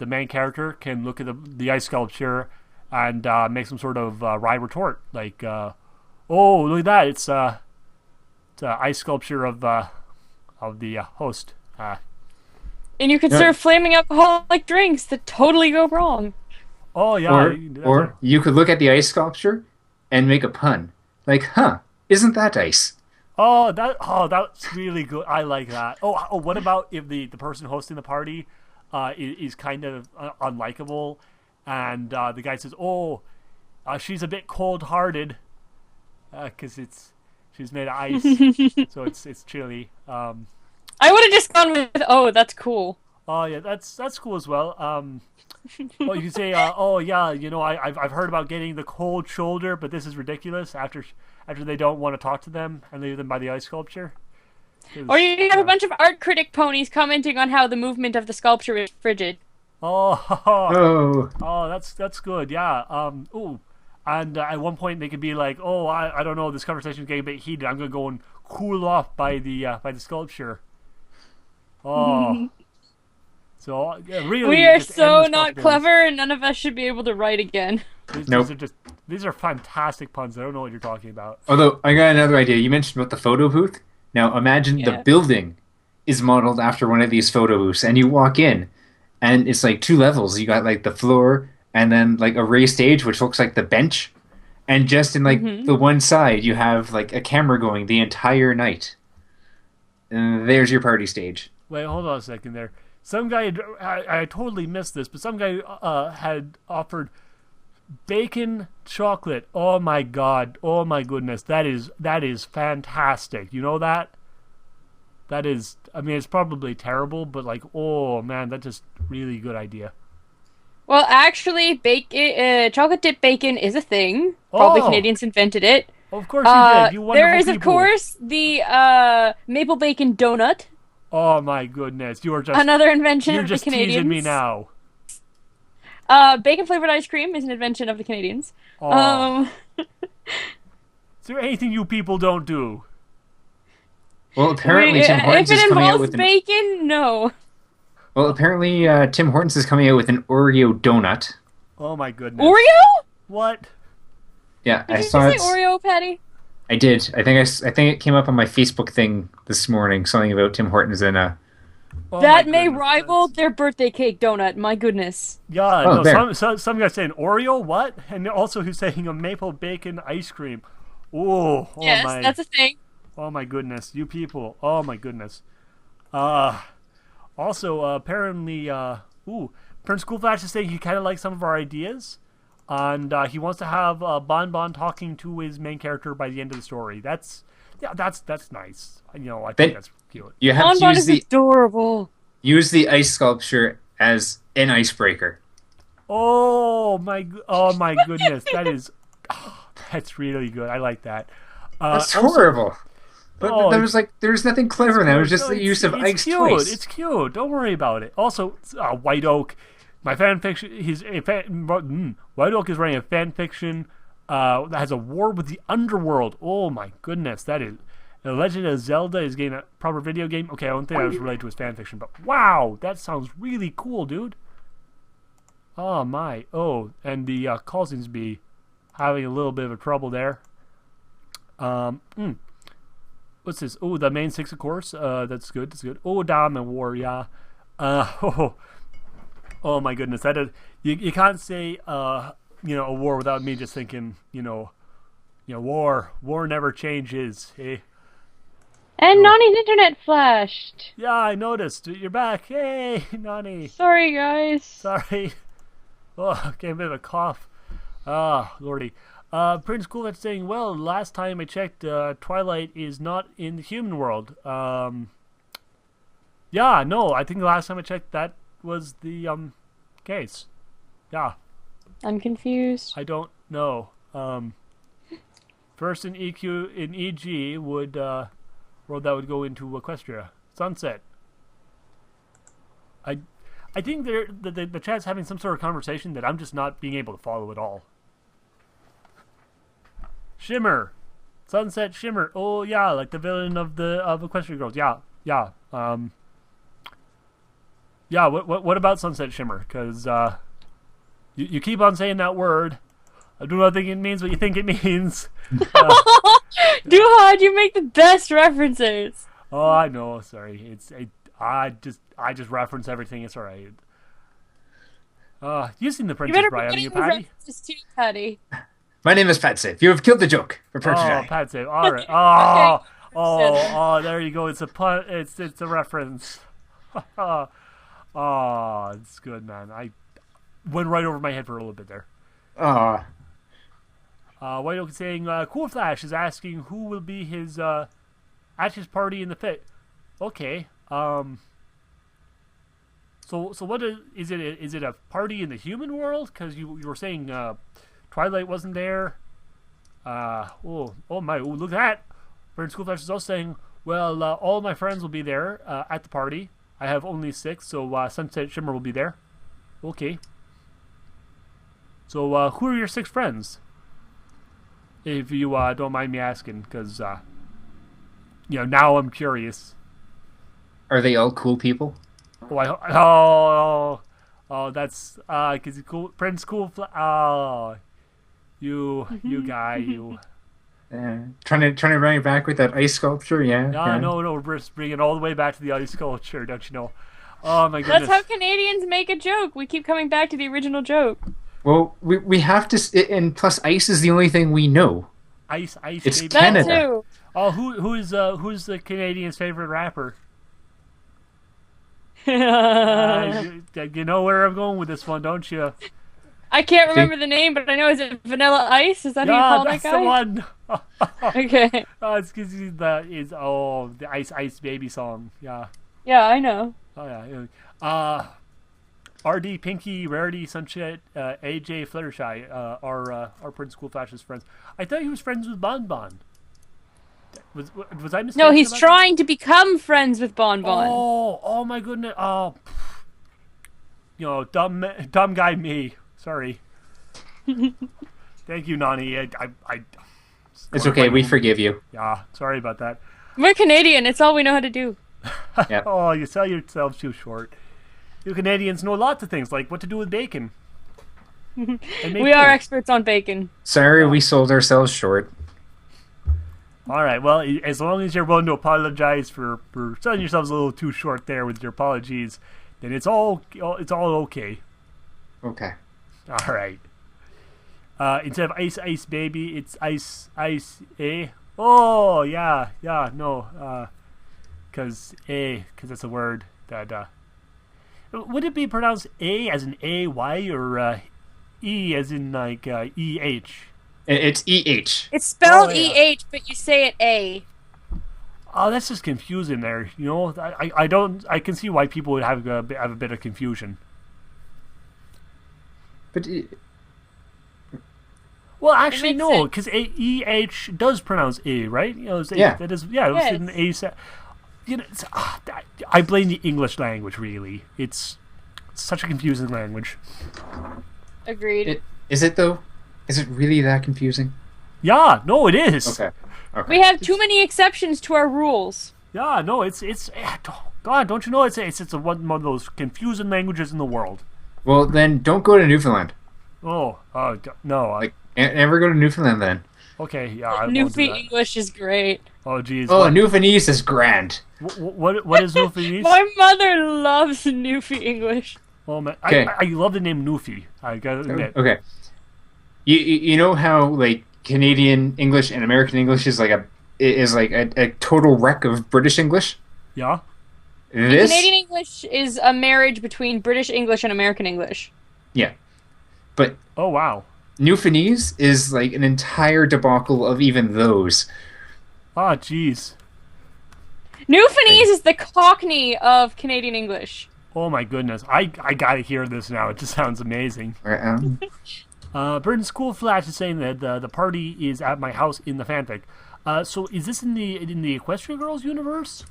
main character can look at the ice sculpture and make some sort of wry retort, like, "Oh, look at that! It's an ice sculpture of the host." And you could Yeah. serve flaming alcoholic drinks that totally go wrong. Oh yeah, Or you can do that or too. you could look at the ice sculpture and make a pun. Like, huh, isn't that ice? That's really good. I like that. What about if the person hosting the party is kind of unlikable, and the guy says, "Oh, she's a bit cold-hearted, because she's made of ice, so it's chilly." I would have just gone with, oh, that's cool. Oh yeah, that's cool as well. Well, you can say, "Oh yeah, I've heard about getting the cold shoulder, but this is ridiculous." After they don't want to talk to them and leave them by the ice sculpture. Or you have a bunch of art critic ponies commenting on how the movement of the sculpture is frigid. Oh, Oh, that's good. Yeah. Ooh, and at one point they could be like, "Oh, I don't know. This conversation is getting a bit heated. I'm gonna go and cool off by the sculpture." Oh, so yeah, really, We are just so endless not possibilities. clever, and none of us should be able to write again. Nope. These are fantastic puns. I don't know what you're talking about. although I got another idea. You mentioned about the photo booth. Now imagine the Yeah. building is modeled after one of these photo booths, and you walk in, and it's like two levels. You got like the floor, and then like a raised stage, which looks like the bench, and just in like the one side, you have like a camera going the entire night. And there's your party stage. Wait, hold on a second there. Some guy, I totally missed this, but some guy had offered bacon chocolate. Oh my god! Oh my goodness! That is fantastic. You know that? That is. I mean, it's probably terrible, but like, oh man, that's just really good idea. Well, actually, chocolate dipped bacon is a thing. Probably Oh! Canadians invented it. Of course you did. You There wonderful is, of people. course, the maple bacon donut, Oh my goodness! You are just. another invention You're of the just Canadians. teasing me now. Bacon flavored ice cream is an invention of the Canadians. Oh. Um, Is there anything you people don't do? Well, apparently Tim if Hortons is it coming out involves with an. bacon, no. Well, apparently Tim Hortons is coming out with an Oreo donut. Oh my goodness! Oreo? What? Yeah, Did I you saw just say it. Oreo, Patty? I did. I think it came up on my Facebook thing this morning. Something about Tim Hortons and Oh That my may goodness, rival that's- their birthday cake donut. My goodness. Yeah, Oh, no. there. Some guy's saying Oreo, what? And also who's saying a maple bacon ice cream. Oh Yes, my! that's a thing. Oh my goodness, you people! Oh my goodness. Also, apparently, Prince Coolflash is saying he kind of likes some of our ideas, and he wants to have Bon Bon talking to his main character by the end of the story. That's nice. I think Then- that's cute. you have to Bonbon use is the adorable. ice sculpture as an icebreaker. Oh my goodness, that is That's really good. I like that. That's Also, horrible. But oh, there was like, there's nothing clever in that. It was just no, the use of it's ice cute. twice. It's cute. Don't worry about it. Also, White Oak, my fan fiction. White Oak is writing a fan fiction that has a war with the underworld. Oh my goodness, that is. The Legend of Zelda is getting a proper video game. Okay, I don't think that was related to his fan fiction, but wow, that sounds really cool, dude. Oh my. Oh, and the call seems to be having a little bit of a trouble there. What's this? Oh, the main 6, of course. That's good. That's good. Oh, Diamond War, yeah. Oh my goodness. That is, you can't say a war without me just thinking, war. War never changes. Hey. And Nani's internet flashed. Yeah, I noticed. You're back. Hey, Noony. Sorry, guys. Sorry. Oh, getting a bit of a cough. Lordy. Prince Cool saying, well, last time I checked, Twilight is not in the human world. Yeah, no, I think the last time I checked that was the case. Yeah. I'm confused. I don't know. First in EG would world that would go into Equestria. Sunset. I think the chat's having some sort of conversation that I'm just not being able to follow at all. Shimmer. Sunset Shimmer. Oh yeah, like the villain of Equestria Girls. Yeah. Yeah. Yeah, what about Sunset Shimmer? Because you keep on saying that word. I do not think it means what you think it means. Duhad, you make the best references. Oh, I know. Sorry, I just reference everything. It's alright. You've seen the Princess Bride, haven't you, Patty? References too, Patty. My name is Pat Safe. You have killed the joke. Prepare to die. Oh, Pat Safe. All right. Oh, there you go. It's a pun. It's a reference. Oh, it's good, man. I went right over my head for a little bit there. Aw. White Oak saying, Cool Flash is asking who will be his at his party in the fit. Okay. So what is it? Is it a party in the human world? Because you were saying Twilight wasn't there. Oh my! Oh, look at that! Bird School Flash is also saying, well, all my friends will be there at the party. I have only 6, so Sunset Shimmer will be there. Okay. So who are your 6 friends? If you don't mind me asking, because now I'm curious. Are they all cool people? That's because cool Prince Cool. You guy, you. Trying to bring it back with that ice sculpture, yeah. No, we're just bringing it all the way back to the ice sculpture, don't you know? Oh my goodness. That's how Canadians make a joke. We keep coming back to the original joke. Well, we have to, and plus ice is the only thing we know. Ice, it's baby. Canada. That too. Oh, who's the Canadian's favorite rapper? You know where I'm going with this one, don't you? I can't remember the name, but I know, is it Vanilla Ice? Is that who you call that guy? That's the one. Okay. It's because the Ice Baby song. Yeah. Yeah, I know. Oh yeah. RD, Pinky, Rarity, Sunshine, AJ, Fluttershy are Prince Cool Flash's friends. I thought he was friends with Bon Bon. Was I mistaken? No, he's trying to become friends with Bon Bon. Oh my goodness. Oh, dumb guy me. Sorry. Thank you, Noony. I it's okay. We forgive you. Yeah, sorry about that. We're Canadian. It's all we know how to do. Yep. Oh, you sell yourselves too short. You Canadians know lots of things, like what to do with bacon. We are experts on bacon. Sorry, we sold ourselves short. All right. Well, as long as you're willing to apologize for selling yourselves a little too short there with your apologies, then it's all okay. Okay. All right. Instead of ice baby, it's ice Oh yeah, no. Because that's a word that. Would it be pronounced A as in A-Y or E as in like E-H? It's E-H. It's spelled E-H, but you say it A. Oh, that's just confusing there. You know, I can see why people would have a bit of confusion. But Well, It actually, makes no, sense. because EH does pronounce A, right? You know, it's A, Yeah. that is, yeah, it was an A. Yes. You know, I blame the English language. Really, it's such a confusing language. Agreed. Is it though? Is it really that confusing? Yeah, no, it is. Okay. Okay. We have too many exceptions to our rules. Yeah, no, it's. God, don't you know it's one of those confusing languages in the world. Well, then don't go to Newfoundland. Oh, no. Like, never go to Newfoundland then. Okay, yeah, I won't do Newfie that. English is great. Oh, geez. Oh, Newfoundlandese is grand. What is Newfie? My mother loves Newfie English. Oh man, Okay. I love the name Newfie. I gotta admit. Okay. You know how like Canadian English and American English is like a total wreck of British English? Yeah. This Canadian English is a marriage between British English and American English. yeah. But Oh wow. Newfoundlandese is like an entire debacle of even those. Ah, jeez. Newfoundlandese is the Cockney of Canadian English. Oh my goodness. I gotta hear this now. It just sounds amazing. Right, Burton's School Flash is saying that the party is at my house in the fanfic. So is this in the Equestria Girls universe?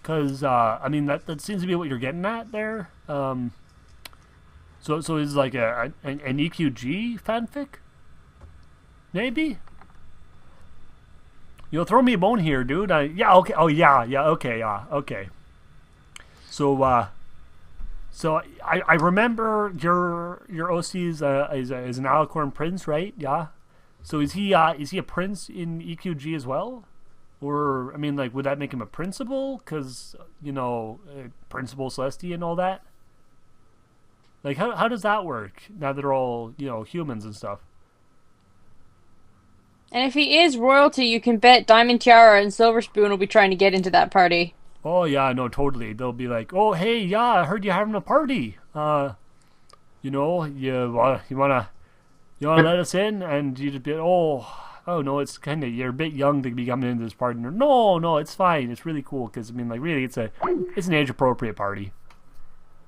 Because I mean that seems to be what you're getting at there. So is like an EQG fanfic? Maybe. You'll throw me a bone here, dude. Yeah. Okay. Oh yeah. Yeah. Okay. Yeah. Okay. So So I remember your OC is an Alicorn prince, right? Yeah. So is he a prince in EQG as well? Or I mean, like, would that make him a principal? Because principal Celestia and all that. Like, how does that work? Now that they're all humans and stuff. And if he is royalty, you can bet Diamond Tiara and Silver Spoon will be trying to get into that party. Oh yeah, no, totally. They'll be like, "Oh hey, yeah, I heard you're having a party. You wanna let us in?" And you just be, "Oh no, it's kind of you're a bit young to be coming into this party." No, it's fine. It's really cool because I mean, like, really, it's an age appropriate party,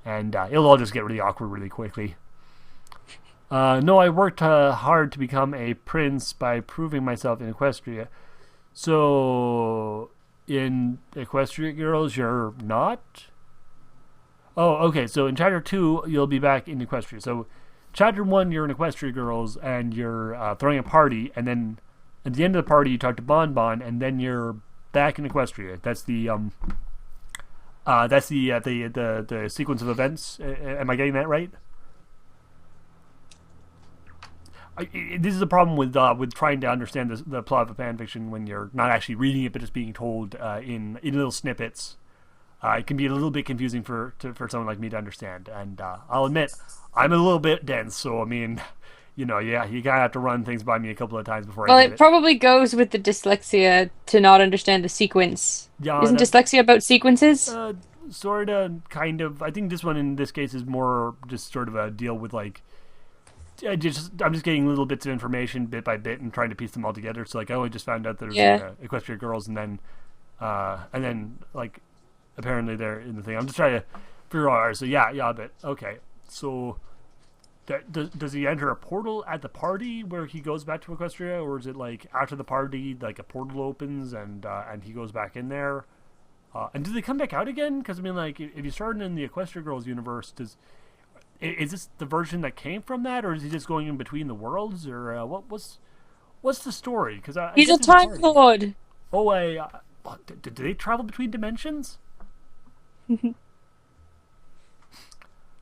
and it'll all just get really awkward really quickly. No, I worked hard to become a prince by proving myself in Equestria. So in Equestria Girls, you're not? Oh, okay. So in Chapter 2, you'll be back in Equestria. So Chapter 1, you're in Equestria Girls, and you're throwing a party, and then at the end of the party, you talk to Bon Bon, and then you're back in Equestria. That's the sequence of events. Am I getting that right? This is a problem with trying to understand the plot of a fanfiction when you're not actually reading it, but just being told in little snippets. It can be a little bit confusing for someone like me to understand, and I'll admit I'm a little bit dense. So I mean, you gotta have to run things by me a couple of times before Well, I get it it. probably goes with the dyslexia to not understand the sequence. Yeah, Isn't dyslexia about sequences? Sort of, kind of. I think this one in this case is more just sort of a deal with like. I'm just getting little bits of information bit by bit and trying to piece them all together. So like I only just found out there's Equestria Girls and then like apparently they're in the thing. I'm just trying to figure out. All right, so yeah, but okay. So does he enter a portal at the party where he goes back to Equestria, or is it like after the party like a portal opens and he goes back in there? And do they come back out again? Because I mean, like if you started in the Equestria Girls universe, is this the version that came from that, or is he just going in between the worlds, or what's the story? Because He's a Time Lord. Oh, do they travel between dimensions?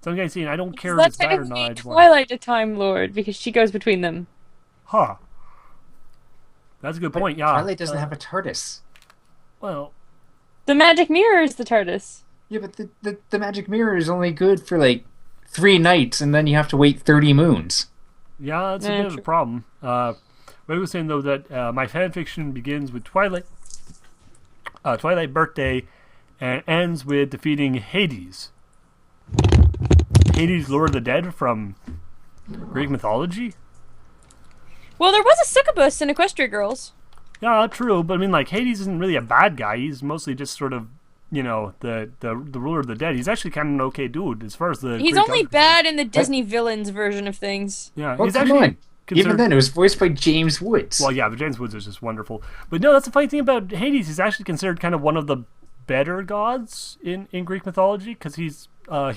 So I'm saying I don't care if That's it's bad or technically not. Twilight a Time Lord because she goes between them. Huh. That's a good point. Yeah. Twilight doesn't have a TARDIS. Well, The magic mirror is the TARDIS. Yeah, but the magic mirror is only good for like 3 nights, and then you have to wait 30 moons. yeah, that's a bit of a problem. But I was saying though that my fanfiction begins with Twilight birthday, and ends with defeating Hades. Hades, Lord of the Dead from Greek mythology. Well, there was a succubus in Equestria Girls. Yeah, true, but I mean, like, Hades isn't really a bad guy. He's mostly just sort of, the ruler of the dead. He's actually kind of an okay dude as far as the. He's Greek only gods are bad in the Disney villains version of things. concerned. Yeah, Well, he's come actually. on. Even considered. then, it was voiced by James Woods. Well, yeah, but James Woods is just wonderful. But no, that's the funny thing about Hades. He's actually considered kind of one of the better gods in Greek mythology because he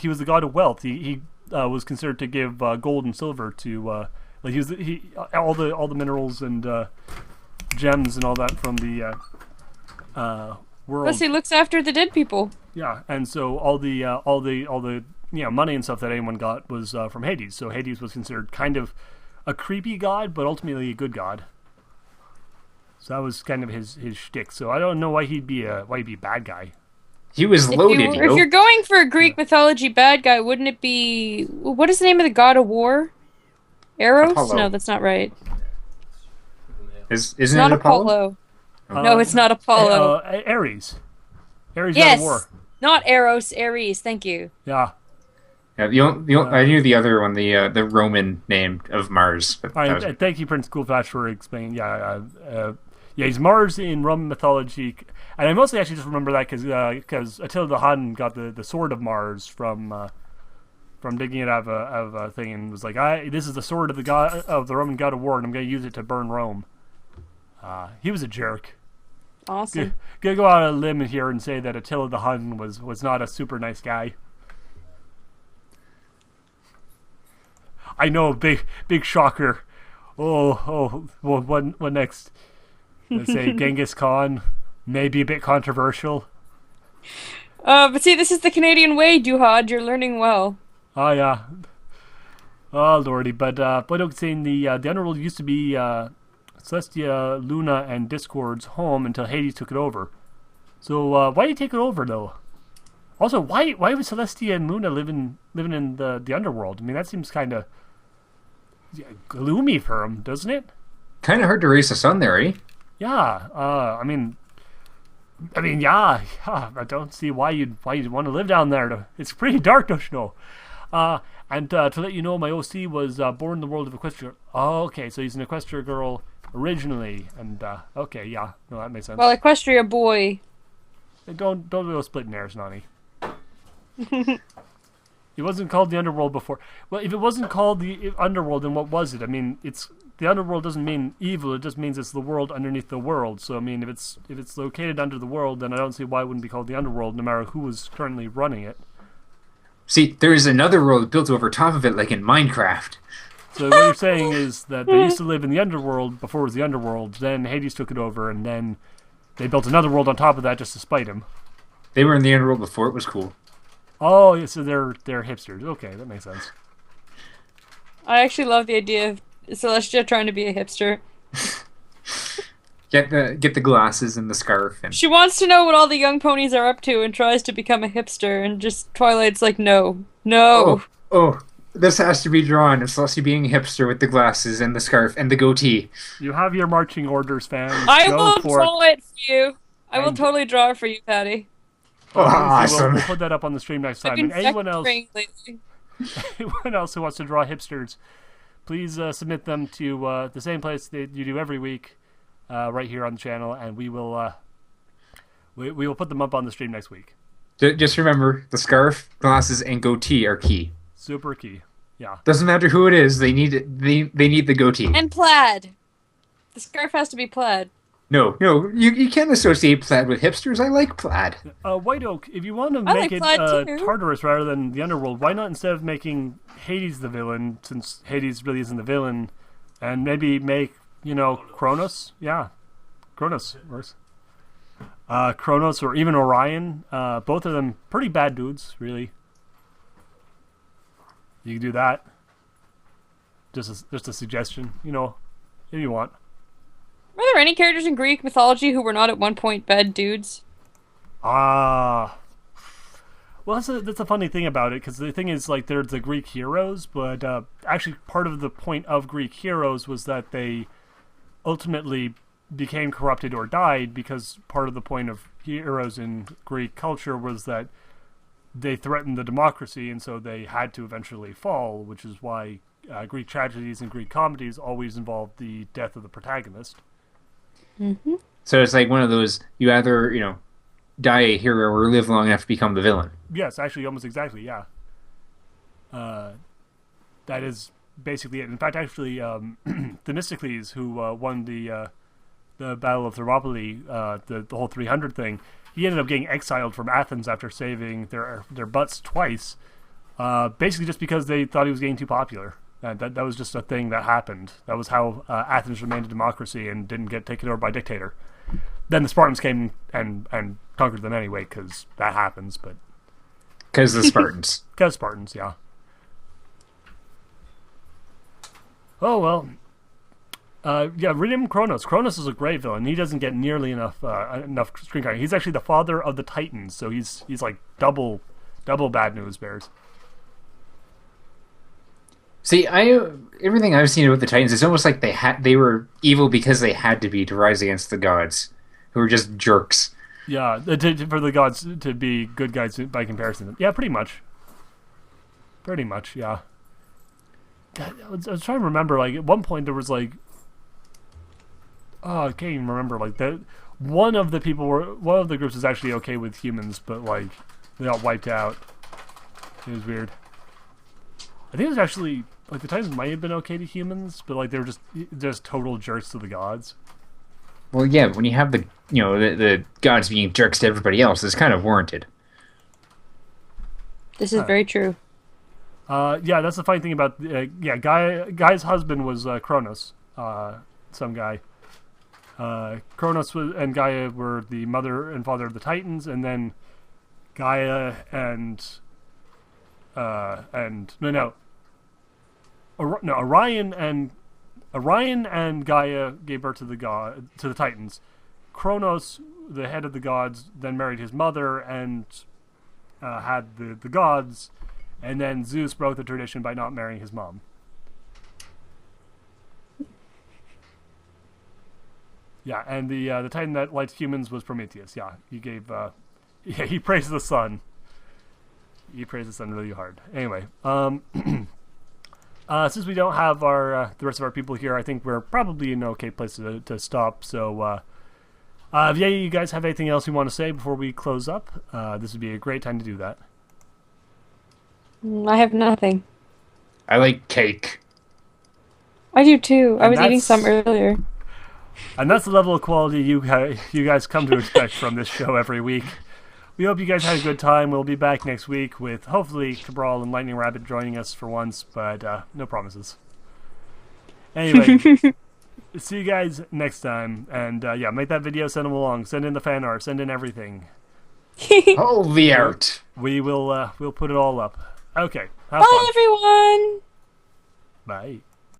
was the god of wealth. He was considered to give gold and silver to like he all the minerals and gems and all that from the world. Plus, he looks after the dead people. Yeah, and so all the money and stuff that anyone got was from Hades. So Hades was considered kind of a creepy god, but ultimately a good god. So that was kind of his shtick. So I don't know why he'd be a bad guy. He was loaded, If you're going for a Greek mythology bad guy, wouldn't it be what is the name of the god of war? Eros? Apollo. No, that's not right. Isn't It's it not Apollo? No, it's not Apollo. Ares. Ares Yes, God of War. not Eros. Ares. Thank you. Yeah. Yeah, I knew the other one, the Roman name of Mars. But All that right, was- thank you, Prince Coolfash, for explaining. Yeah, he's Mars in Roman mythology, and I mostly actually just remember that because Attila the Hun got the sword of Mars from digging it out of a thing, and was like, this is the sword of the Roman god of war, and I'm going to use it to burn Rome. He was a jerk. Awesome. Gonna go out on a limb here and say that Attila the Hun was not a super nice guy. I know, big shocker. Well, what next? Let's say Genghis Khan, maybe a bit controversial. But see, this is the Canadian way, Duhad. You're learning well. Oh yeah. Oh lordy, but I'm saying the underworld used to be Celestia, Luna, and Discord's home until Hades took it over. So why did he take it over though? Also, why would Celestia and Luna living in the underworld? I mean, that seems kind of gloomy for him, doesn't it? kind of hard to raise a son there, eh? Yeah. Yeah. I don't see why you'd want to live down there. It's pretty dark, don't you know? And to let you know, my OC was born in the world of Equestria. Oh, okay, so he's an Equestria girl originally, and okay, yeah, no, that makes sense. Well, Equestria boy. Don't go splitting hairs, Noony. It wasn't called the Underworld before. Well, if it wasn't called the Underworld, then what was it? I mean, the Underworld doesn't mean evil. It just means it's the world underneath the world. So I mean, if it's located under the world, then I don't see why it wouldn't be called the Underworld, no matter who was currently running it. See, there is another world built over top of it, like in Minecraft. So what you're saying is that they used to live in the Underworld before it was the Underworld. Then Hades took it over, and then they built another world on top of that just to spite him. They were in the Underworld before it was cool. Oh, yeah, so they're hipsters. Okay, that makes sense. I actually love the idea of Celestia trying to be a hipster. Get the glasses and the scarf and She wants to know what all the young ponies are up to and tries to become a hipster, and just Twilight's like, no. oh, this has to be drawn. It's Celestia being a hipster with the glasses and the scarf and the goatee. You have your marching orders, fans. I Go will for it. draw it for you. I will And- totally draw it for you, Patty. Oh, Obviously, awesome. We'll put that up on the stream next I've time. been And anyone else, vectoring lately. anyone else who wants to draw hipsters, please submit them to the same place that you do every week, right here on the channel, and we will put them up on the stream next week. Just remember, the scarf, glasses, and goatee are key. Super key. Yeah. Doesn't matter who it is. They need it. They need the goatee. And plaid. The scarf has to be plaid. No, you can't associate plaid with hipsters. I like plaid. White Oak, if you want to I make like it plaid too. Tartarus rather than the Underworld, why not instead of making Hades the villain, since Hades really isn't the villain, and maybe make, Kronos? Yeah. Kronos works. Kronos or even Orion, both of them pretty bad dudes, really. You can do that. Just a suggestion, if you want. Were there any characters in Greek mythology who were not at one point bad dudes? Well, that's a funny thing about it, because the thing is, like, they're the Greek heroes, but actually part of the point of Greek heroes was that they ultimately became corrupted or died, because part of the point of heroes in Greek culture was that they threatened the democracy, and so they had to eventually fall, which is why Greek tragedies and Greek comedies always involve the death of the protagonist. Mm-hmm. So it's like one of those, you either, die a hero or live long enough to become the villain. Yes, actually, almost exactly, yeah. That is basically it. In fact, actually, Themistocles, who won the Battle of Thermopylae, the whole 300 thing, he ended up getting exiled from Athens after saving their butts twice, basically just because they thought he was getting too popular. That was just a thing that happened. That was how Athens remained a democracy and didn't get taken over by a dictator. Then the Spartans came and conquered them anyway, because that happens. But Because the Spartans. because Spartans, yeah. Oh well. Yeah, read him Kronos. Kronos is a great villain. He doesn't get nearly enough screen time. He's actually the father of the Titans, so he's like double bad news bears. See, everything I've seen about the Titans, it's almost like they were evil because they had to be to rise against the gods, who were just jerks. Yeah, for the gods to be good guys by comparison. Yeah, pretty much. Pretty much, yeah. I was trying to remember, like, at one point there was, like... Oh, I can't even remember, like, that one of the groups was actually okay with humans, but, like, they got wiped out. It was weird. I think it was actually, like, the Titans might have been okay to humans, but, like, they were just total jerks to the gods. Well, yeah, when you have the gods being jerks to everybody else, it's kind of warranted. This is very true. Yeah, that's the funny thing about Guy's husband was Kronos, some guy. Kronos and Gaia were the mother and father of the Titans, and then Gaia and Orion and Gaia gave birth to the Titans. Kronos, the head of the gods, then married his mother and had the gods. And then Zeus broke the tradition by not marrying his mom. Yeah, and the Titan that liked humans was Prometheus. Yeah, he praised the sun. He praised the sun really hard. Anyway, since we don't have the rest of our people here, I think we're probably in an okay place to stop. So, if you guys have anything else you want to say before we close up, this would be a great time to do that. I have nothing. I like cake. I do too. I And was eating some earlier. And that's the level of quality you guys come to expect from this show every week. We hope you guys had a good time. We'll be back next week with hopefully Cabral and Lightning Rabbit joining us for once, but no promises. Anyway, see you guys next time. And make that video, send them along. Send in the fan art, send in everything. All the art. We'll put it all up. Okay. Have Bye, fun. everyone. Bye.